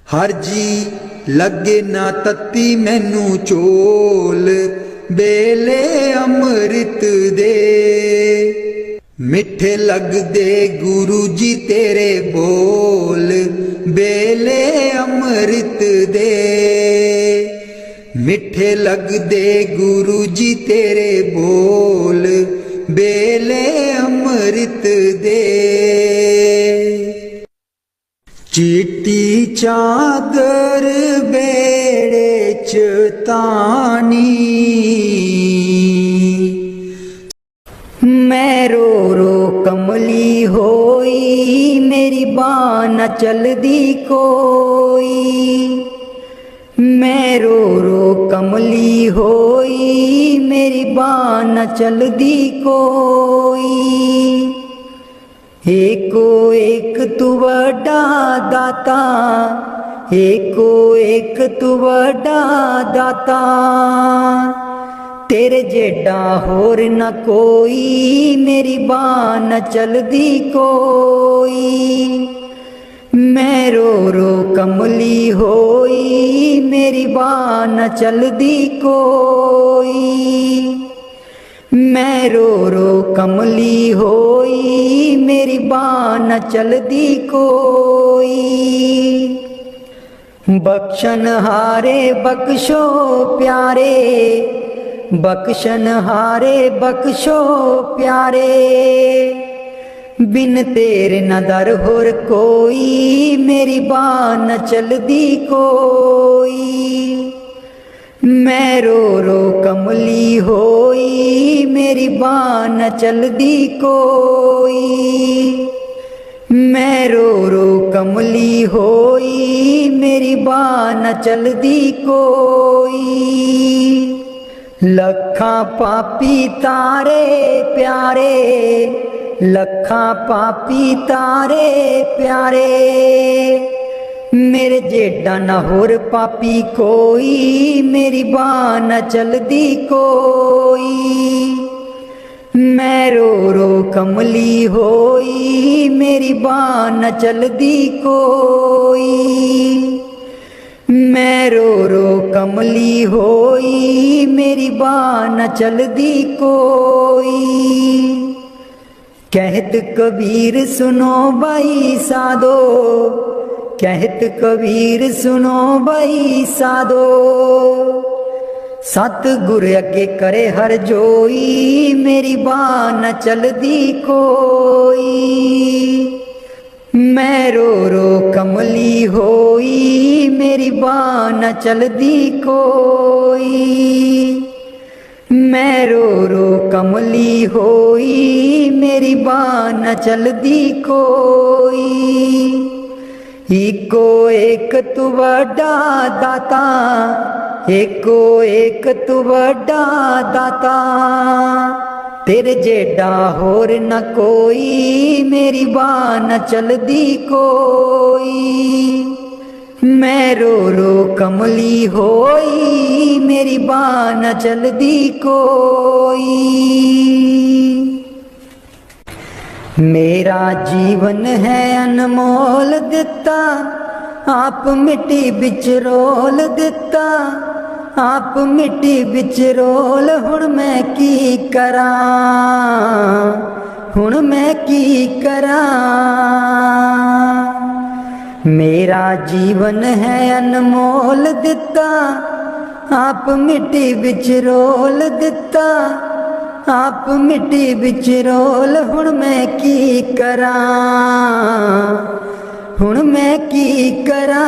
हर जी लगे ना तत्ती मैनू चोल बेले अमृत दे। मिठे लगदे गुरु जी तेरे बोल बेले अमृत दे। मिठे लगदे गुरु जी तेरे बोल, बेले अमृत दे। चिट्टी चादर बेड़े च तानी, मैं रो रो कमली होई, मेरी बाँ न चलदी कोई। मैं रो रो कमली होई, मेरी बाँ न चलदी कोई। एको एक तू वड्डा दाता, एको एक तू वड्डा दाता। तेरे जेडा होर न कोई, मेरी बाँ न चलदी कोई। मैं रो रो कमली होई, मेरी बाँ न चलदी कोई। मैं रो रो कमली होई, मेरी बाँ न चलदी कोई। बख्शन हारे बख्शो प्यारे, बख्शन हारे बख्शो प्यारे। बिन तेरे न दर होर कोई, मेरी बाँ न चलदी कोई। मैं रो रो कमली होई, मेरी बाँ न चलदी कोई। मैं रो रो कमली होई, मेरी बाँ न चलदी कोई। लखां पापी तारे प्यारे, लखां पापी तारे प्यारे। मेरे जेडा न होर पापी कोई, मेरी बाँ न चलदी कोई। मैं रो रो कमली होई, मेरी बाँ न चलदी कोई। मैं रो रो कमली होई, मेरी बाँ न चलदी कोई। कहत कबीर सुनो भाई साधो, कहत कबीर सुनो भाई साधो। सतगुर अगे करे हर जोई, मेरी बाँ न चलदी कोई। मैं रो रो कमली होई, मेरी बाँ न चलदी कोई। मैं रो रो कमली होई, मेरी बाँ न चलदी कोई। एको एक तू वड्डा दाता, एको एक तू वड्डा दाता। तेरे जेडा होर न कोई, मेरी बाँ न चलदी कोई। मैं रो रो कमली होई, मेरी बाँ न चलदी कोई। मेरा जीवन है अनमोल दिता, आप मिट्टी बिच रोल दिता। आप मिट्टी बिच रोल, हुण मैं की करां, हुण मैं की करां। मेरा जीवन है अनमोल दिता, आप मिट्टी बिच रोल दिता। आप मिट्टी बिच रोल, हुण मैं की करां, हुण मैं की करां।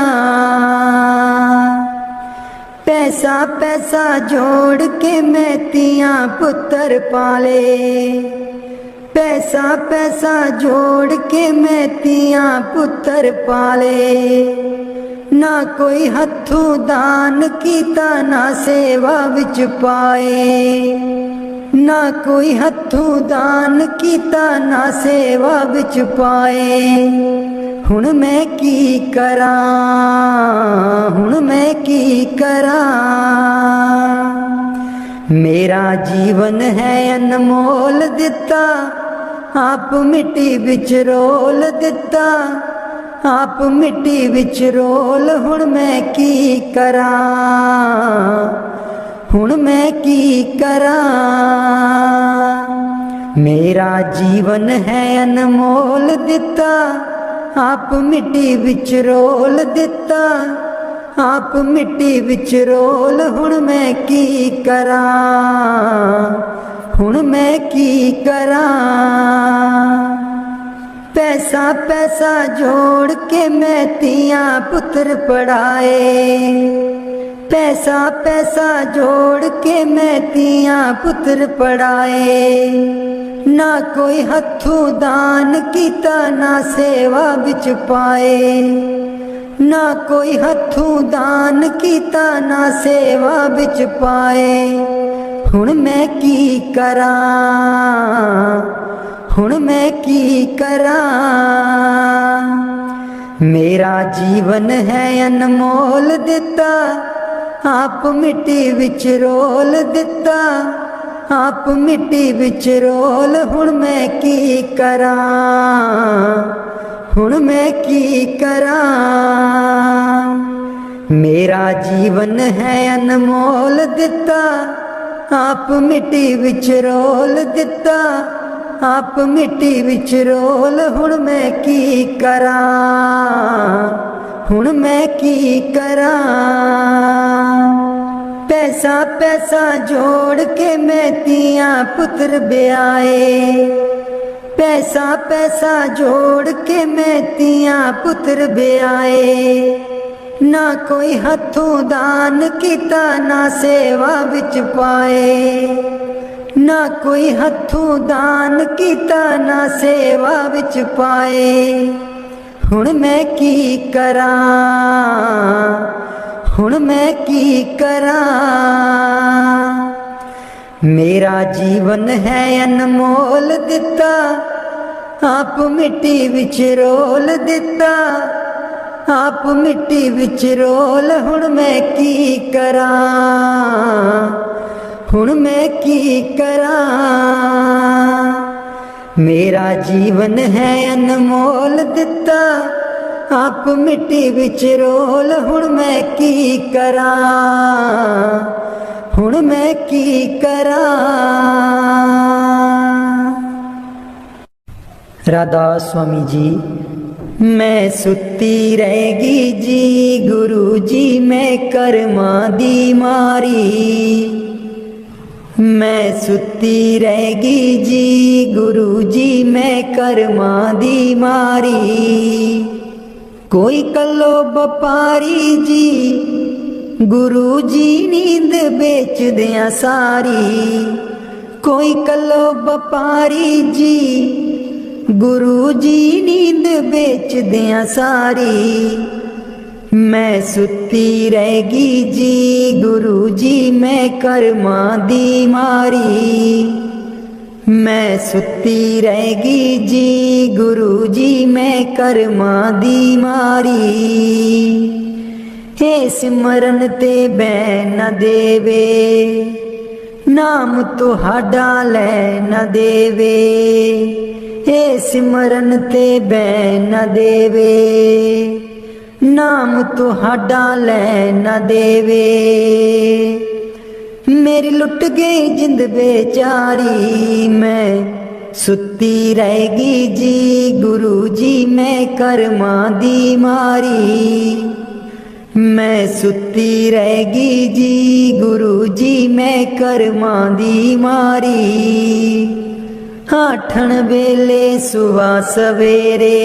पैसा पैसा जोड़ के मैं तियां पुत्तर पाले, पैसा पैसा जोड़ के मैं तियां पुत्तर पाले। ना कोई हथों दान कीता, ना सेवा विच पाए। ना कोई हथों दान कीता, ना सेवा विच पाए। हुण मैं की करां, हुण मैं की करां। मेरा जीवन है अनमोल दिता, आप मिट्टी बिच रोल दिता। आप मिट्टी बिच रोल, हुण मैं की करां, हुण मैं की करां। मेरा जीवन है अनमोल दिता, आप मिट्टी बिच रोल दिता। आप मिट्टी विच रोल हुण मैं की करां, हुण मैं की करां। पैसा पैसा जोड़ के मैं तियां पुत्र पढ़ाए, पैसा पैसा जोड़ के मैं तियां पुत्र पढ़ाए। ना कोई हथों दान कीता ना सेवा विच पाए, ना कोई हथों दान कीता ना सेवा विच पाए। हुण मैं की करां, हुण मैं की करां। मेरा जीवन है अनमोल दिता, आप मिट्टी विच रोल दिता, आप मिट्टी विच रोल। हुण मैं की करां, हुण मैं की करां। मेरा जीवन है अनमोल दिता, आप मिट्टी विच रोल दिता, आप मिट्टी विच रोल। हुण मैं की करां, हुण मैं की करां। पैसा पैसा जोड़ के मैं तियां पुत्र ब्याए, पैसा पैसा जोड़ के मैं तियां पुत्र ब्याए। ना कोई हथों दान कीता ना सेवा विच पाए, ना कोई हथों दान कीता ना सेवा विच पाए। हुण मैं की करां, हुण मैं की करां। मेरा जीवन है अनमोल दिता, आप मिट्टी विच रोल दिता, आप मिट्टी विच रोल। हुण मैं की करां, हुण मैं की करां। मेरा जीवन है अनमोल दिता, आप मिट्टी विच रोल। हुण मैं की करां, हुण मैं की करां। राधा स्वामी जी। मैं सुती रहेगी जी गुरु जी मैं कर्मा दी मारी, मैं सुती रहेगी जी गुरु जी मैं कर्मा दी मारी। कोई कलो व्यापारी जी गुरु जी नींद बेच दिया सारी, कोई कलो व्यापारी जी गुरु जी नींद बेच दिया सारी। मैं सुती रहेगी जी गुरु जी मैं कर्मा दी मारी, मैं सुती रहेगी जी गुरु जी मैं कर्मा दी मारी। हे सिमरन ते बैन न देवे, नाम तुहाडा लै न देवे। हे सिमरन ते बैन न देवे, नाम तुहाडा लै न देवे। मेरी लुट गई जिंद बेचारी, मैं सुती रहेगी जी गुरु जी मैं कर्मा दी मारी, मैं सुती रहेगी जी गुरु जी मैं कर्मा दी मारी। आठन वेले सुबह सवेरे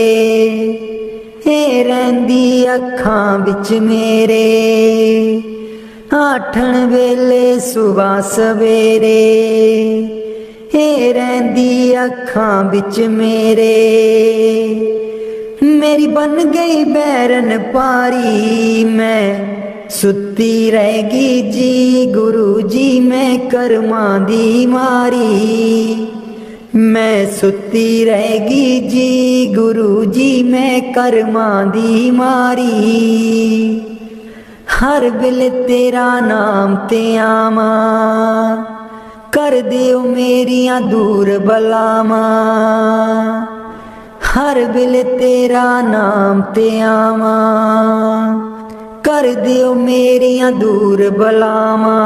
हे रहिंदी अखां विच मेरे, आठन वेले सुबह सवेरे हे रहिंदी अखां विच मेरे। मेरी बन गई बैरन पारी, मैं सुती रहेगी जी गुरु जी मैं कर्मा दी मारी, मैं सुती रहेगी जी गुरु जी मैं कर्मा दी मारी। हर बिल तेरा नाम ते आवा, कर दियो मेरियां दूर बलावा। हर बिल तेरा नाम ते आवा, कर दियो मेरियां दूर बलावा।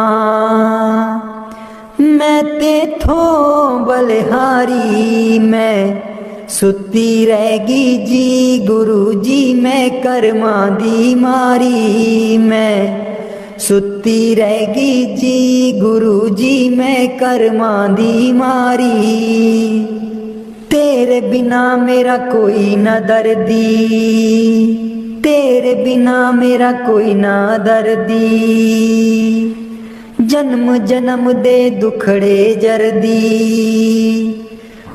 मैं तेथों बलिहारी, मैं सुती रहगी जी गुरु जी मैं कर्मां दी मारी। मैं सुती रहगी जी गुरु जी मैं कर्मां दी मारी। तेरे बिना मेरा कोई ना दर्दी, तेरे बिना मेरा कोई ना दर्दी। जन्म जन्म दे दुखड़े जरदी,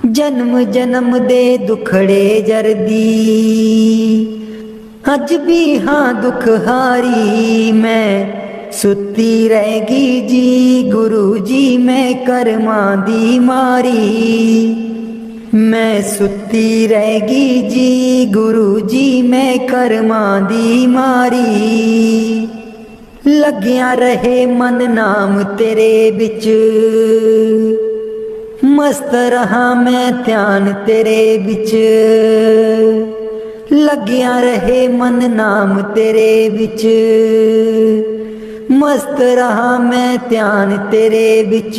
जन्म जन्म दे दुखड़े जरदी। अज भी हाँ दुख हारी मैं सुती रहगी जी गुरु जी मैं कर्मां दी मारी। मैं सुती रहगी जी गुरु जी मैं कर्मां दी मारी। लग्या रहे मन नाम तेरे बिच, मस्त रहा मैं ध्यान तेरे बिच। लग्या रहे मन नाम तेरे बिच, मस्त रहा मैं ध्यान तेरे बिच।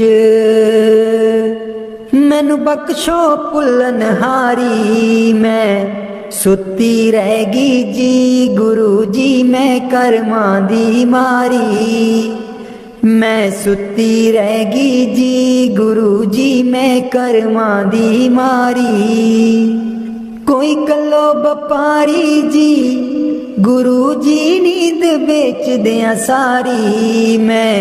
मैनू बख्शो भुल्लन हारी मैं सुती रहगी जी गुरु जी मैं कर्मां दी मारी। मैं सुती रहगी जी गुरु जी मैं कर्मां दी मारी। कोई कलो बपारी जी गुरु जी नींद बेच दिया सारी। मैं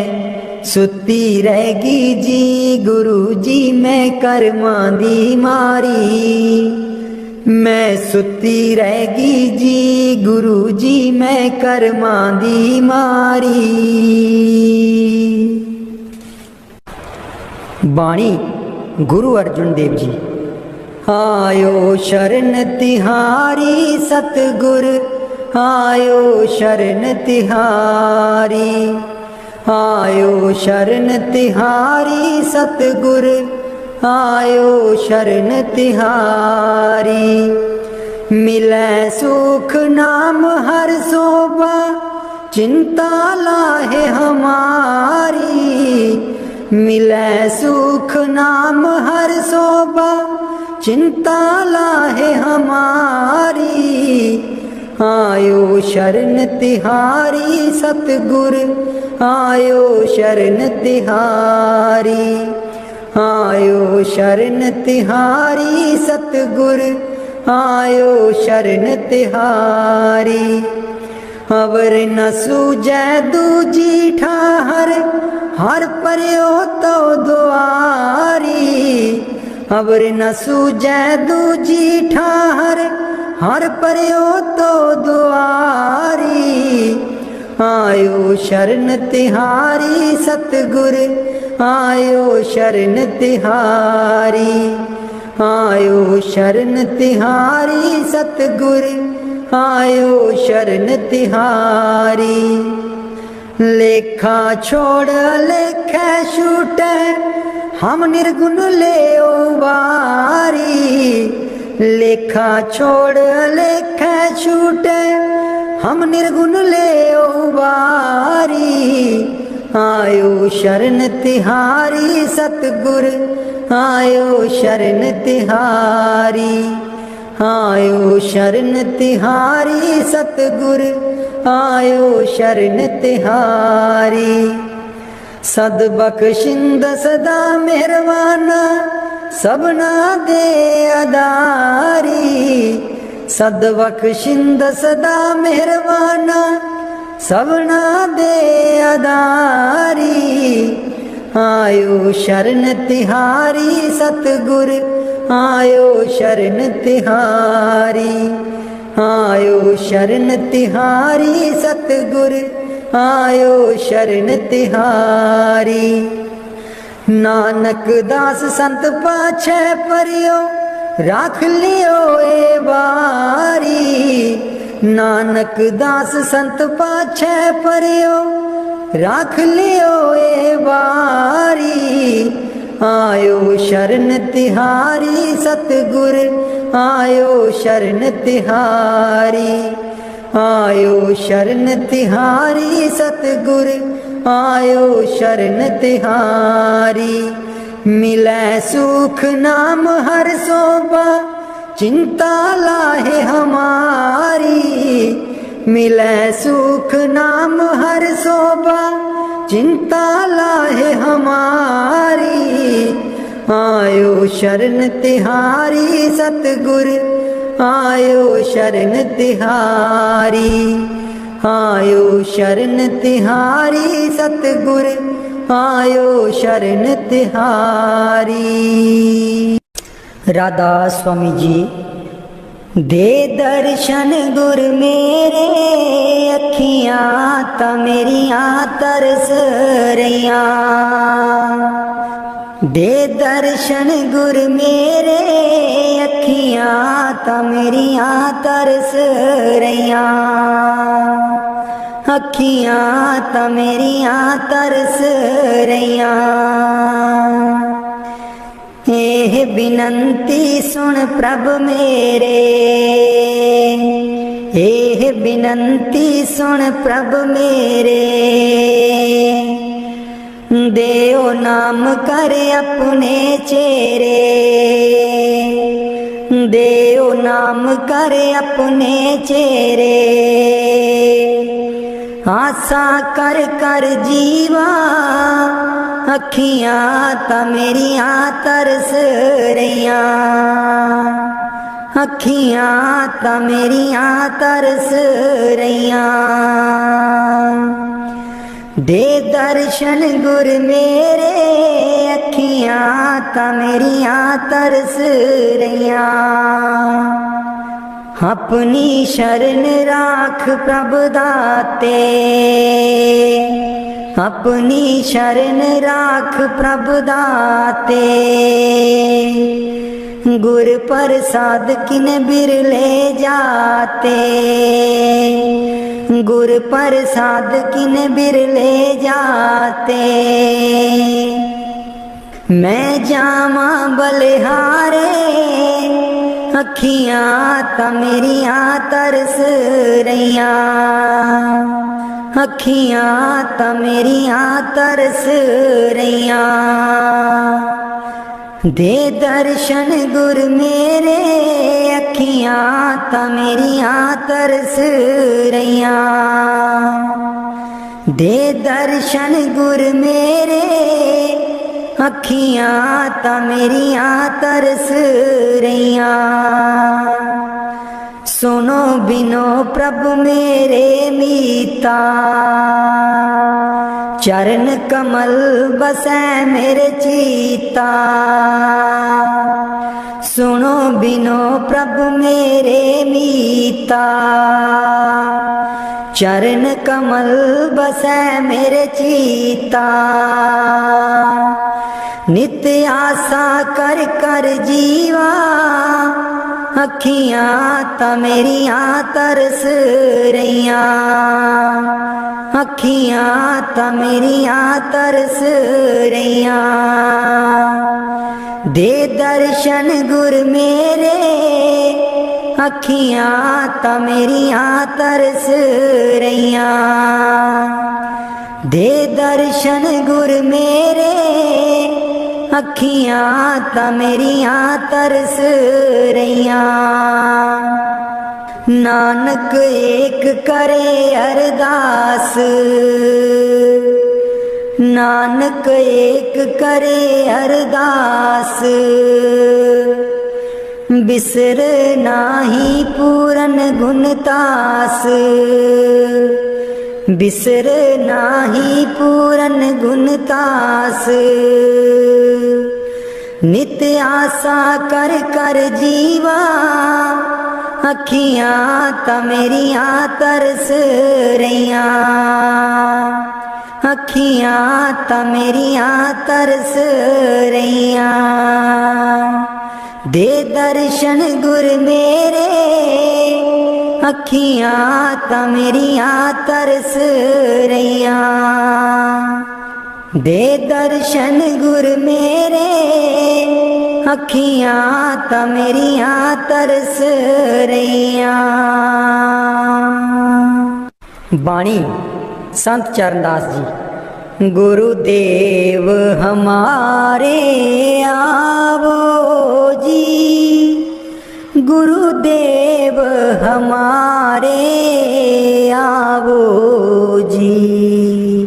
सुती रहगी जी गुरु जी मैं कर्मां दी मारी। मैं सुती रहगी जी गुरु जी मैं कर्मां दी मारी। बाणी गुरु अर्जुन देव जी। आयो शरण तिहारी सतगुर, आयो शरण तिहारी। आयो शरण तिहारी सतगुर, आयो शरण तिहारी। मिलै सुख नाम हर शोभा, चिंता लाहे हमारी। मिलै सुख नाम हर शोभा, चिंता लाहे हमारी। आयो शरण तिहारी सतगुर, आयो शरण तिहारी। आयो शरण तिहारी सतगुर, आयो शरण तिहारी। अवर न सूझै दूजी ठाहर, हर पर्यो तो दुआरी। अवर न सूझै दूजी ठाहर, हर पर्यो तो दुआरी। आयो शरण तिहारी सतगुर, आयो शरण तिहारी। आयो शरण तिहारी सतगुर, आयो शरण तिहारी। लेखा छोड़ लेखे छूटे, हम निर्गुण ले वारी। लेखा छोड़ लेखे छूटे, हम निर्गुण ले वारी। आयो शरण तिहारी सतगुर, आयो शरण तिहारी। आयो शरण तिहारी सतगुर, आयो शरण तिहारी। सद बख्शिंद सदा मेहरबाना, सबना दे अदारी। सद बख्शिंद सदा मेहरबाना, सबना दे अदारी। आयो शरण तिहारी सतगुर, आयो शरण तिहारी। आयो शरण तिहारी सतगुर, आयो शरण तिहारी। नानक दास संत पाछे परियो, राख लियो ए बारी। नानक दास संत पाछे परियो, राख लियो ए बारी। आयो शरण तिहारी सतगुर, आयो शरण तिहारी। आयो शरण तिहारी सतगुर, आयो शरण तिहारी। मिलै सुख नाम हर शोभा, चिंता लाहे हमारी, मिले सुख नाम हर शोभा चिंता लाहे हमारी। आयो शरण तिहारी सतगुर, आयो शरण तिहारी, आयो शरण तिहारी सतगुर, आयो शरण तिहारी। राधा स्वामी जी। दे दर्शन गुर मेरे, अखियां ता मेरियां तरस रहियां। दे दर्शन गुर मेरे, अखियां ता मेरियां तरस रहियां। अखियां ता मेरियां तरस रहियां। एह बिनंती सुन प्रभ मेरे, एह बिनंती सुन प्रभ मेरे। देओ नाम कर अपने चेरे, देओ नाम कर अपने चेरे। आशा कर कर जीवा, अखियां ता मेरियां तरस रहियां। अखियां ता मेरियां तरस रहियां। दे दर्शन गुर मेरे, अखियां ता मेरियां तरस रहियां। अपनी शरण राख प्रभ दाते, अपनी शरण राख प्रभ दाते। गुर प्रसाद किन बिरले जाते, गुर प्रसाद किन बिरले जाते। मैं जावा बलिहारे, अखियां ता मेरियां तरस रहियां। अखियां ता मेरियां तरस रहियां। दे दर्शन गुर मेरे, अखियां ता मेरियां तरस रहियां। दे दर्शन गुर मेरे, अखियां ता मेरियां तरस रहियां। सुनो बिनो प्रभु मेरे मीता, चरण कमल बसै मेरे चीता। सुनो बिनो प्रभु मेरे मीता, चरण कमल बसै मेरे चीता। नित्य आशा कर कर जीवा, अखियां ता मेरियां तरस रहियां। अखियां ता मेरियां तरस रहियां। दे दर्शन गुर मेरे, अखियां ता मेरियां तरस रहियां। दे दर्शन गुर मेरे, अखियां ता मेरियां तरस रहियां। नानक एक करे अरदास, नानक एक करे अरदास। बिसर नाही पूरन गुणतास, बिसर नाही पूरन गुणतास। नित्य आशा कर कर जीवा, अखियां ता मेरियां तरस रहियां। अखियां ता मेरियां तरस रहियां। दे दर्शन गुर मेरे, अखियां ता मेरियां तरस रहियां। दे दर्शन गुर मेरे, अखियां ता मेरियां तरस रहियां। बाणी संत चरणदास जी। गुरुदेव हमारे आवो जी, गुरुदेव हमारे आवो जी,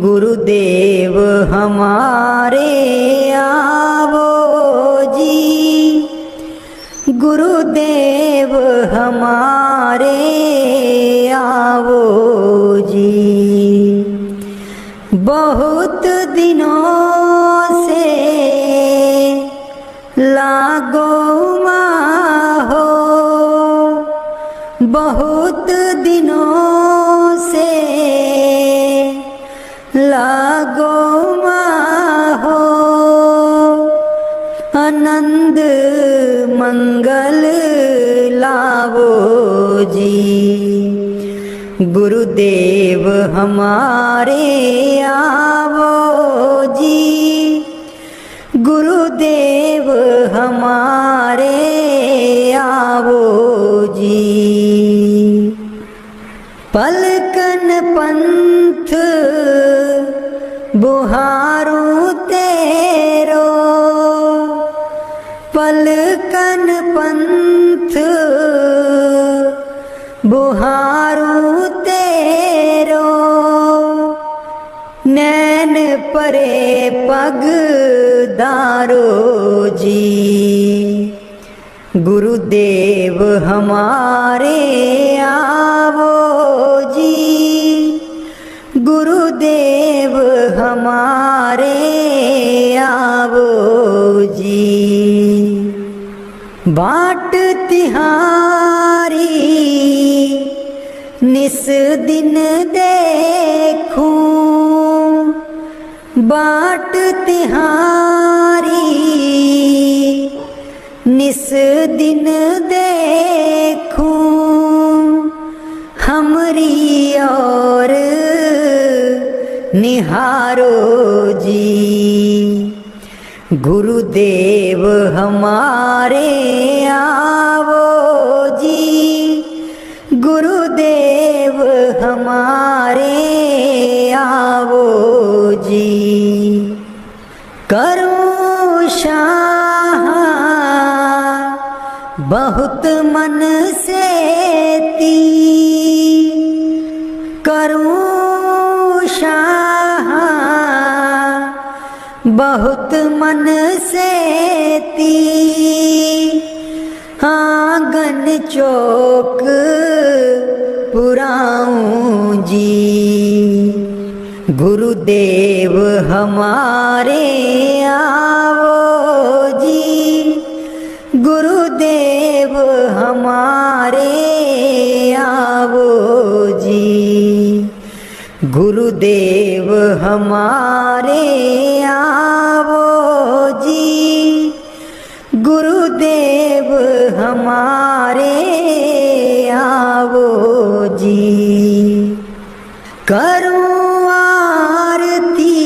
गुरुदेव हमारे आवो जी, गुरुदेव हमारे आवो जी। बहुत दिनों से लागो हो, बहुत दिनों से लागो हो, आनंद मंगल लावो जी, गुरुदेव हमारे आवो जी, गुरुदेव हमारे आवो जी। पलकन पंथ बुहारूं तेरो, पलकन पंथ बुहारूं तेरो, नैन परे पग दारो जी, गुरुदेव हमारे आवो जी, गुरुदेव हमारे आवो जी। बाट तिहारी निस दिन देखूं, बाट तिहारी निस दिन देखूं, हमरी और निहारो जी, गुरुदेव हमारे आवो जी, गुरुदेव हमारे आवो जी। करूं शाह बहुत मन से ती, करूं शाह बहुत मन से ती, आंगन चौक पुराऊं जी, गुरुदेव हमारे आवो जी, गुरुदेव हमारे आवो जी, गुरुदेव हमारे आवो जी, गुरुदेव हमारे आवो जी। करूं आरती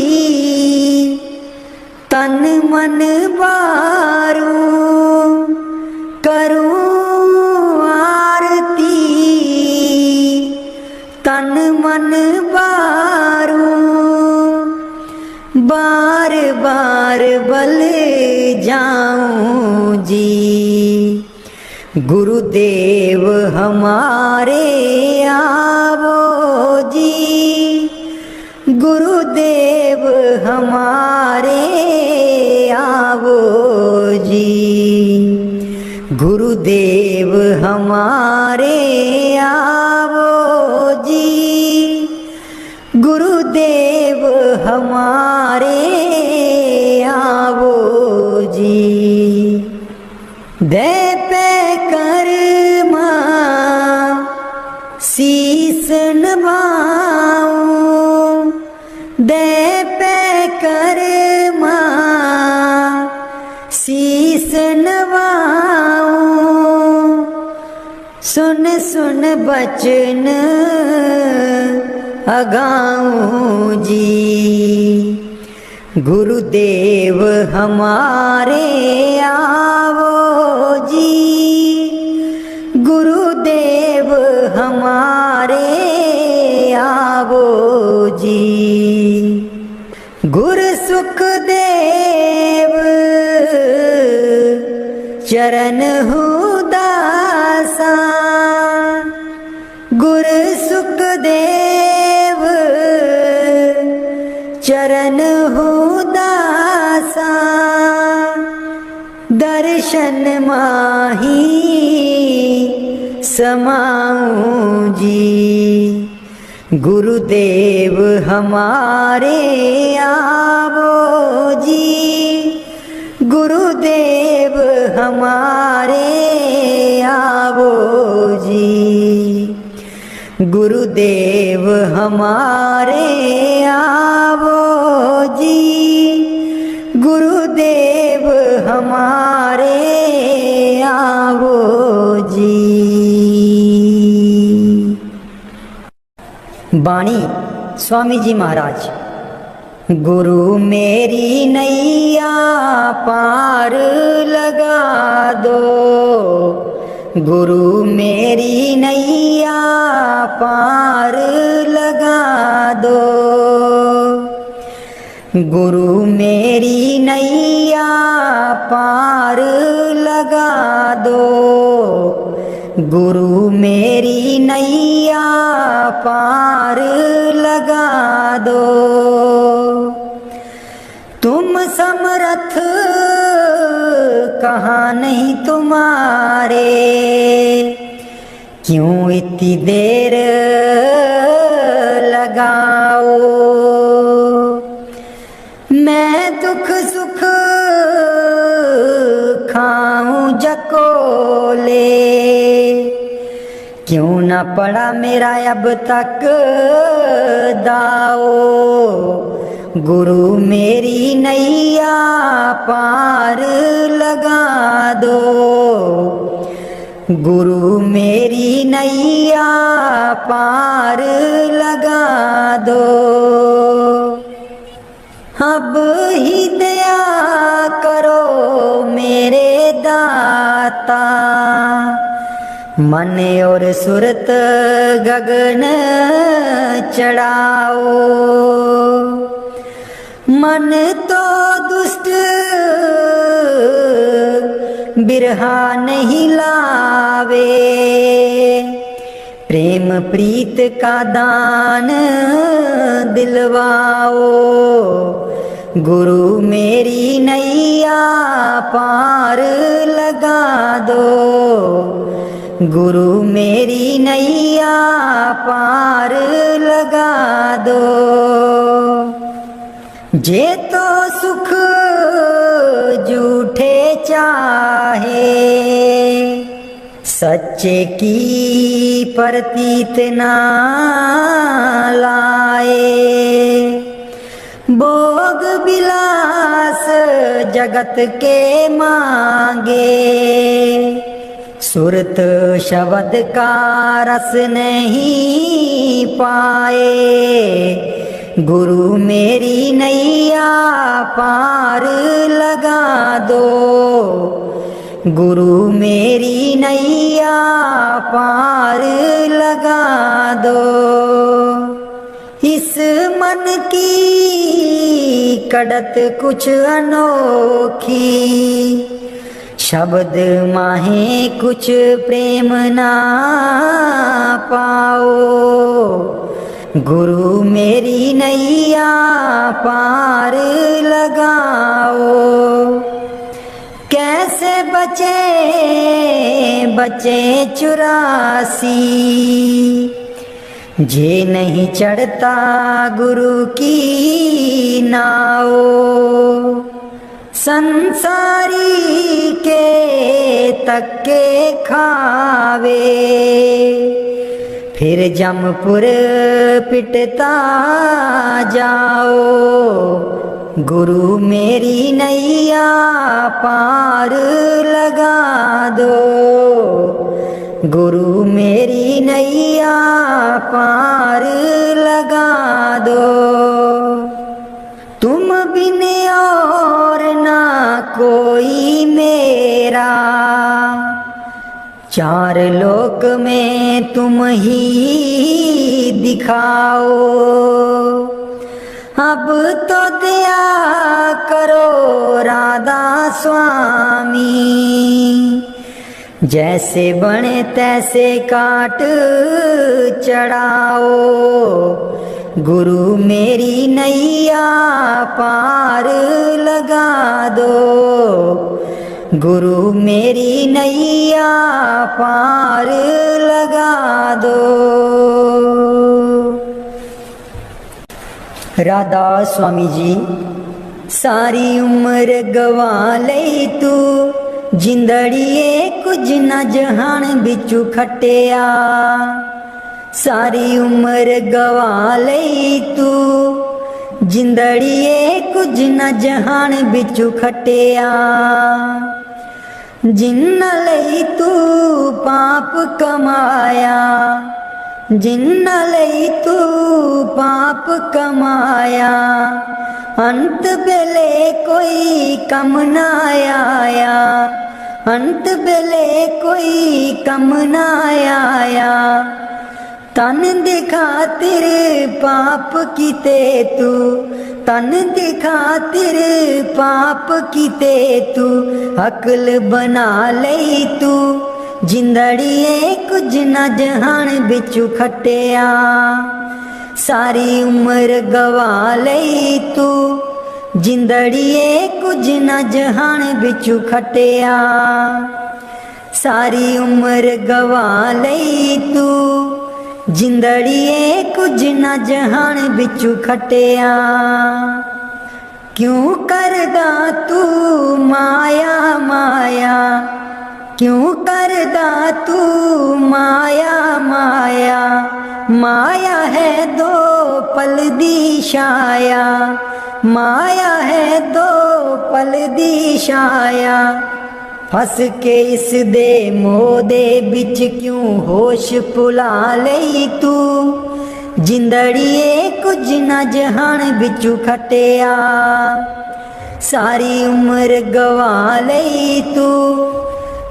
तन मन बारूं, करूं आरती तन मन बारूं, बार बार बल जाऊं जी, गुरुदेव हमारे आवो जी, गुरुदेव हमारे आवो जी, गुरुदेव हमारे आवो जी, गुरुदेव हमारे आवो जी। दे पे कर्मा शीस नवाऊं, दे पे कर्मा शीस नवाऊं, सुन सुन बचन अगाऊं जी, गुरुदेव हमारे आवो जी, गुरुदेव हमारे आवो जी। गुरु सुखदेव चरण दासा गुर सुखदेव चरण दासा दर्शन माही समाऊं जी। गुरुदेव हमारे आवो जी, गुरुदेव हमारे आवो जी, गुरुदेव हमारे आवो जी, गुरुदेव हमारे आवो जी। बाणी स्वामी जी महाराज। गुरु मेरी नैया पार लगा दो, गुरु मेरी नैया पार लगा दो, गुरु मेरी नैया पार लगा दो, गुरु मेरी नैया पार लगा दो। तुम समर्थ कहाँ नहीं तुम्हारे, क्यों इतनी देर लगाओ। मैं दुख सुख खाऊं जकोले, क्यों न पड़ा मेरा अब तक दाओ। गुरु मेरी नैया पार लगा दो, गुरु मेरी नैया पार लगा दो। अब ही दया करो मेरे दाता, मन और सुरत गगन चढ़ाओ। मन तो दुष्ट बिरहा नहीं लावे, प्रेम प्रीत का दान दिलवाओ। गुरु मेरी नैया पार लगा दो, गुरु मेरी नैया पार लगा दो। जे तो सुख झूठे चाहे, सच्चे की प्रतीत ना लाए। भोग विलास जगत के मांगे, सुरत शब्द का रस नहीं पाए। गुरु मेरी नैया पार लगा दो, गुरु मेरी नैया पार लगा दो। इस मन की कड़त कुछ अनोखी, शब्द माहे कुछ प्रेम ना पाओ। गुरु मेरी नैया पार लगाओ। कैसे बचे बचे 84, जे नहीं चढ़ता गुरु की नाव। संसारी के तक्के खावे, फिर जमपुर पिटता जाओ। गुरु मेरी नैया पार लगा दो, गुरु मेरी नैया पार लगा दो। तुम बिन और ना कोई मेरा, चार लोक में तुम ही दिखाओ। अब तो दया करो राधा स्वामी, जैसे बने तैसे काट चढ़ाओ, गुरु मेरी नैया पार लगा दो, गुरु मेरी नैया पार लगा दो। राधा स्वामी जी सारी उम्र गवा लई तू, जिंदड़िए कुछ न जहान बिचू खटिया, सारी उम्र गवा लई तू, जिंदड़िए कुछ न जहान बिचू खटिया, जिन्न लई तू पाप कमाया, जिन्न लई तू पाप कमाया, अंत बेले कोई कम ना आया, अंत बेले कोई कम ना आया, तन दिखा तेरे पाप कीते तू, तन दिखा तेरे पाप कीते तू, अकल बना लई तू, जिंदड़िए कुछ न जहान बिचू खटिया, सारी उम्र गवा लई तू, जिंदड़िए कुछ न जहान बिचू खटिया, सारी उम्र गवा लई तू, जिंदड़िए कुछ न जहान बिचू खटिया, क्यों करदा तू माया माया, क्यों करदा तू माया माया, माया है दो पल दी छाया, माया है दो पल दी छाया, फस के इस दे मोह दे बिच क्यों होश भुला लई तू, जिंदड़िए कुछ न जहान बिचू खटिया, सारी उम्र गवा लई तू,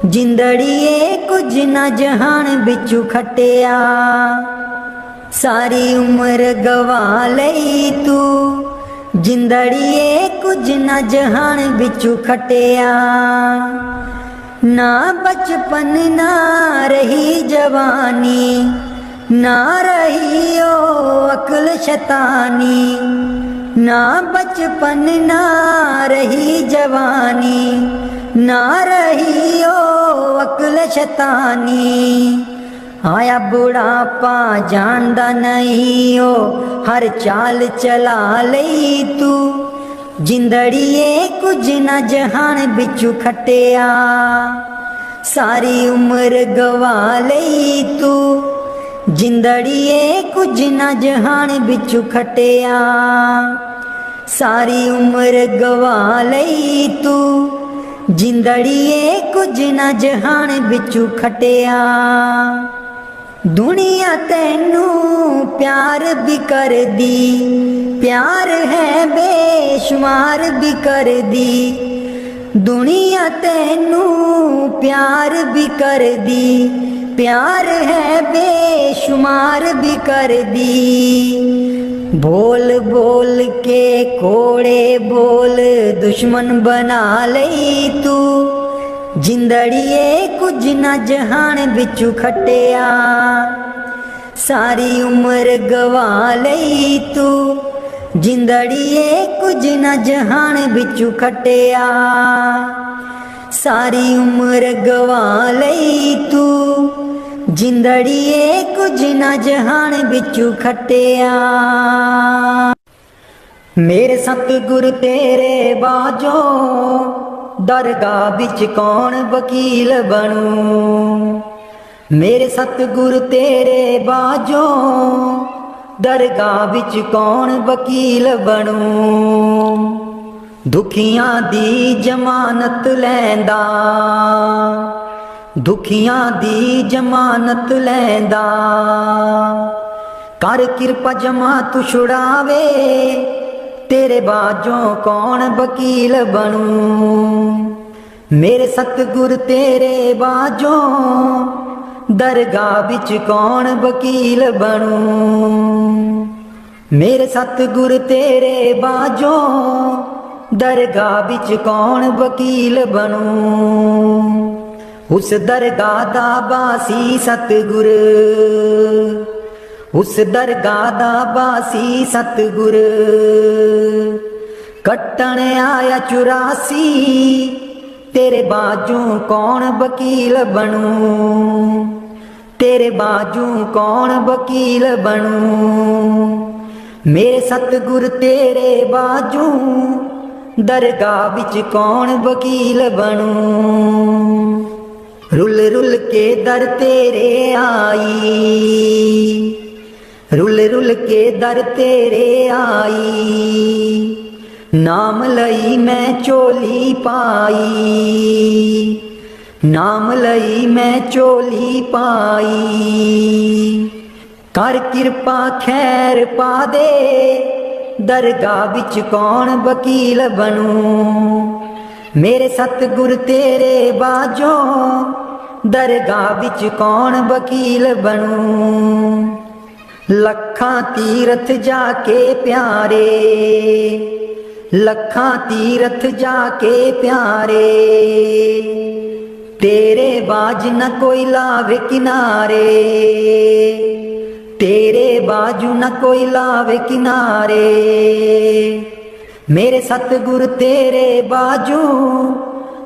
जिंदड़िए कुछ न जहान बिचू खटिया, सारी उम्र गवा लई तू, जिंदड़िए कुछ न जहान बिचू खटिया, ना बचपन ना रही जवानी, ना रही ओ अक्ल शैतानी, ना बचपन ना रही जवानी, ना रही ओ अक्ल शैतानी, आया बुढ़ापा जानदा नहीं ओ हर चाल चला लई तू, जिंदड़िए कुछ न जहान बिचू खटिया, सारी उम्र गवा लई तू, जिंदड़िए कुछ न जहान बिचू खटिया, सारी उम्र गवा लई तू, जिंदड़िए कुछ न जहान बिचू खटिया, दुनिया तैनू प्यार भी कर दी, प्यार है बेशुमार भी कर दी, दुनिया तैनू प्यार भी कर दी, प्यार है बेशुमार भी कर दी, बोल बोल के कोड़े बोल दुश्मन बना लई तू, जिंदड़िए कुछ न जहान बिचू खटिया, सारी उम्र गवा लई तू, जिंदड़िए कुछ न जहान बिचू खटिया, सारी उम्र गवा लई तू, जिंदड़िए कुछ न जहान बिचू खटिया। मेरे सतगुर तेरे बाजो दरगाह बिच कौन वकील बनूं, मेरे सतगुर तेरे बाजो दरगाह बिच कौन वकील बनूं, दुखियां दी जमानत लैंदा, दुखियां दी जमानत लैंदा, कर किरपा जमा तू छुड़ावे, तेरे बाजों कौन वकील बनूं, मेरे सतगुर तेरे बाजों दरगाह बिच कौन वकील बनूं, मेरे सतगुर तेरे बाजों दरगाह बिच कौन वकील बनूं। उस दरगाह दा बासी सतगुर, उस दरगाह दा बासी सतगुर कट्टण आया 84 तेरे बाजू कौन वकील बनूं। तेरे बाजू कौन वकील बनूं। मेरे सतगुर तेरे बाजू दरगाह बिच कौन वकील बनूं। रुल रुल के दर तेरे आई, रुल रुल के दर तेरे आई, नाम लई मैं चोली पाई, नाम लई मैं चोली पाई। कर किरपा खैर पा दे दरगाह बिच कौन वकील बनूं। मेरे सतगुर तेरे बाजों दरगाह बिच कौन वकील बनूं। लखां तीरथ जाके प्यारे, लखां तीरथ जाके प्यारे, तेरे बाज न कोई लावे किनारे, तेरे बाजू न कोई लावे किनारे। मेरे सतगुर तेरे बाजू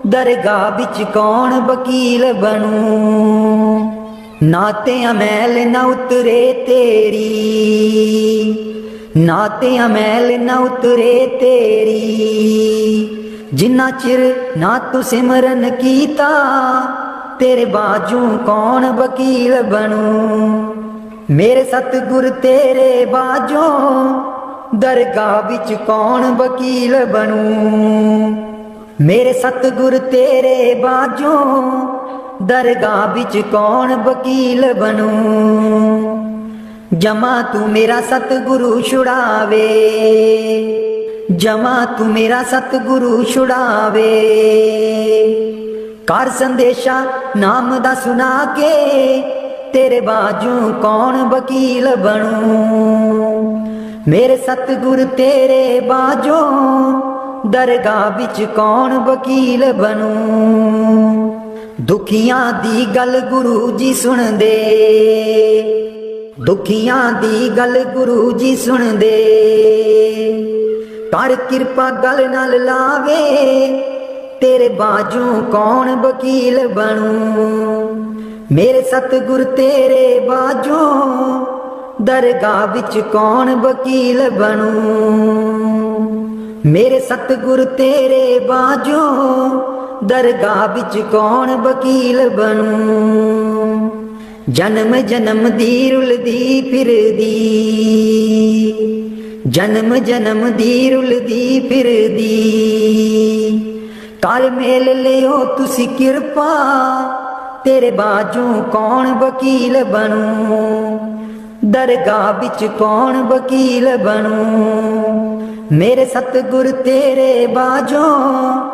दरगाह बिच कौन वकील बनूं। नाते अमैल न उतरे तेरी, नाते अमैल न उतरे तेरी, जिन्ना चिर ना तू सिमरन कीता तेरे बाजू कौन वकील बनूं। मेरे सतगुर तेरे बाजों दरगाह बिच कौन वकील बनूं। मेरे सतगुर तेरे बाजों दरगाह बिच कौन वकील बनूं। जमा तू मेरा सतगुरु छुड़ावे, जमा तू मेरा सतगुरु छुड़ावे। कर संदेशा नाम दा सुना के तेरे बाजू कौन वकील बनूं। मेरे सतगुर तेरे बाजों दरगाह बिच कौन वकील बनूं। दुखियां दी गल गुरु जी सुन दे, दुखियां दी गल गुरु जी सुन दे। कर किरपा गल नाल लावे तेरे बाजू कौन वकील बनूं। मेरे सतगुर तेरे बाजों दरगाह बिच कौन वकील बनूं। मेरे सतगुर तेरे बाजों दरगाह बिच कौन वकील बनूं। जन्म जन्म दी रुलदी फिरदी, जन्म जन्म दी रुलदी फिरदी। कर मेल लियो तुसी किरपा तेरे बाजू कौन वकील बनूं। दरगाह बिच कौन वकील बनूं। मेरे सतगुर तेरे बाजों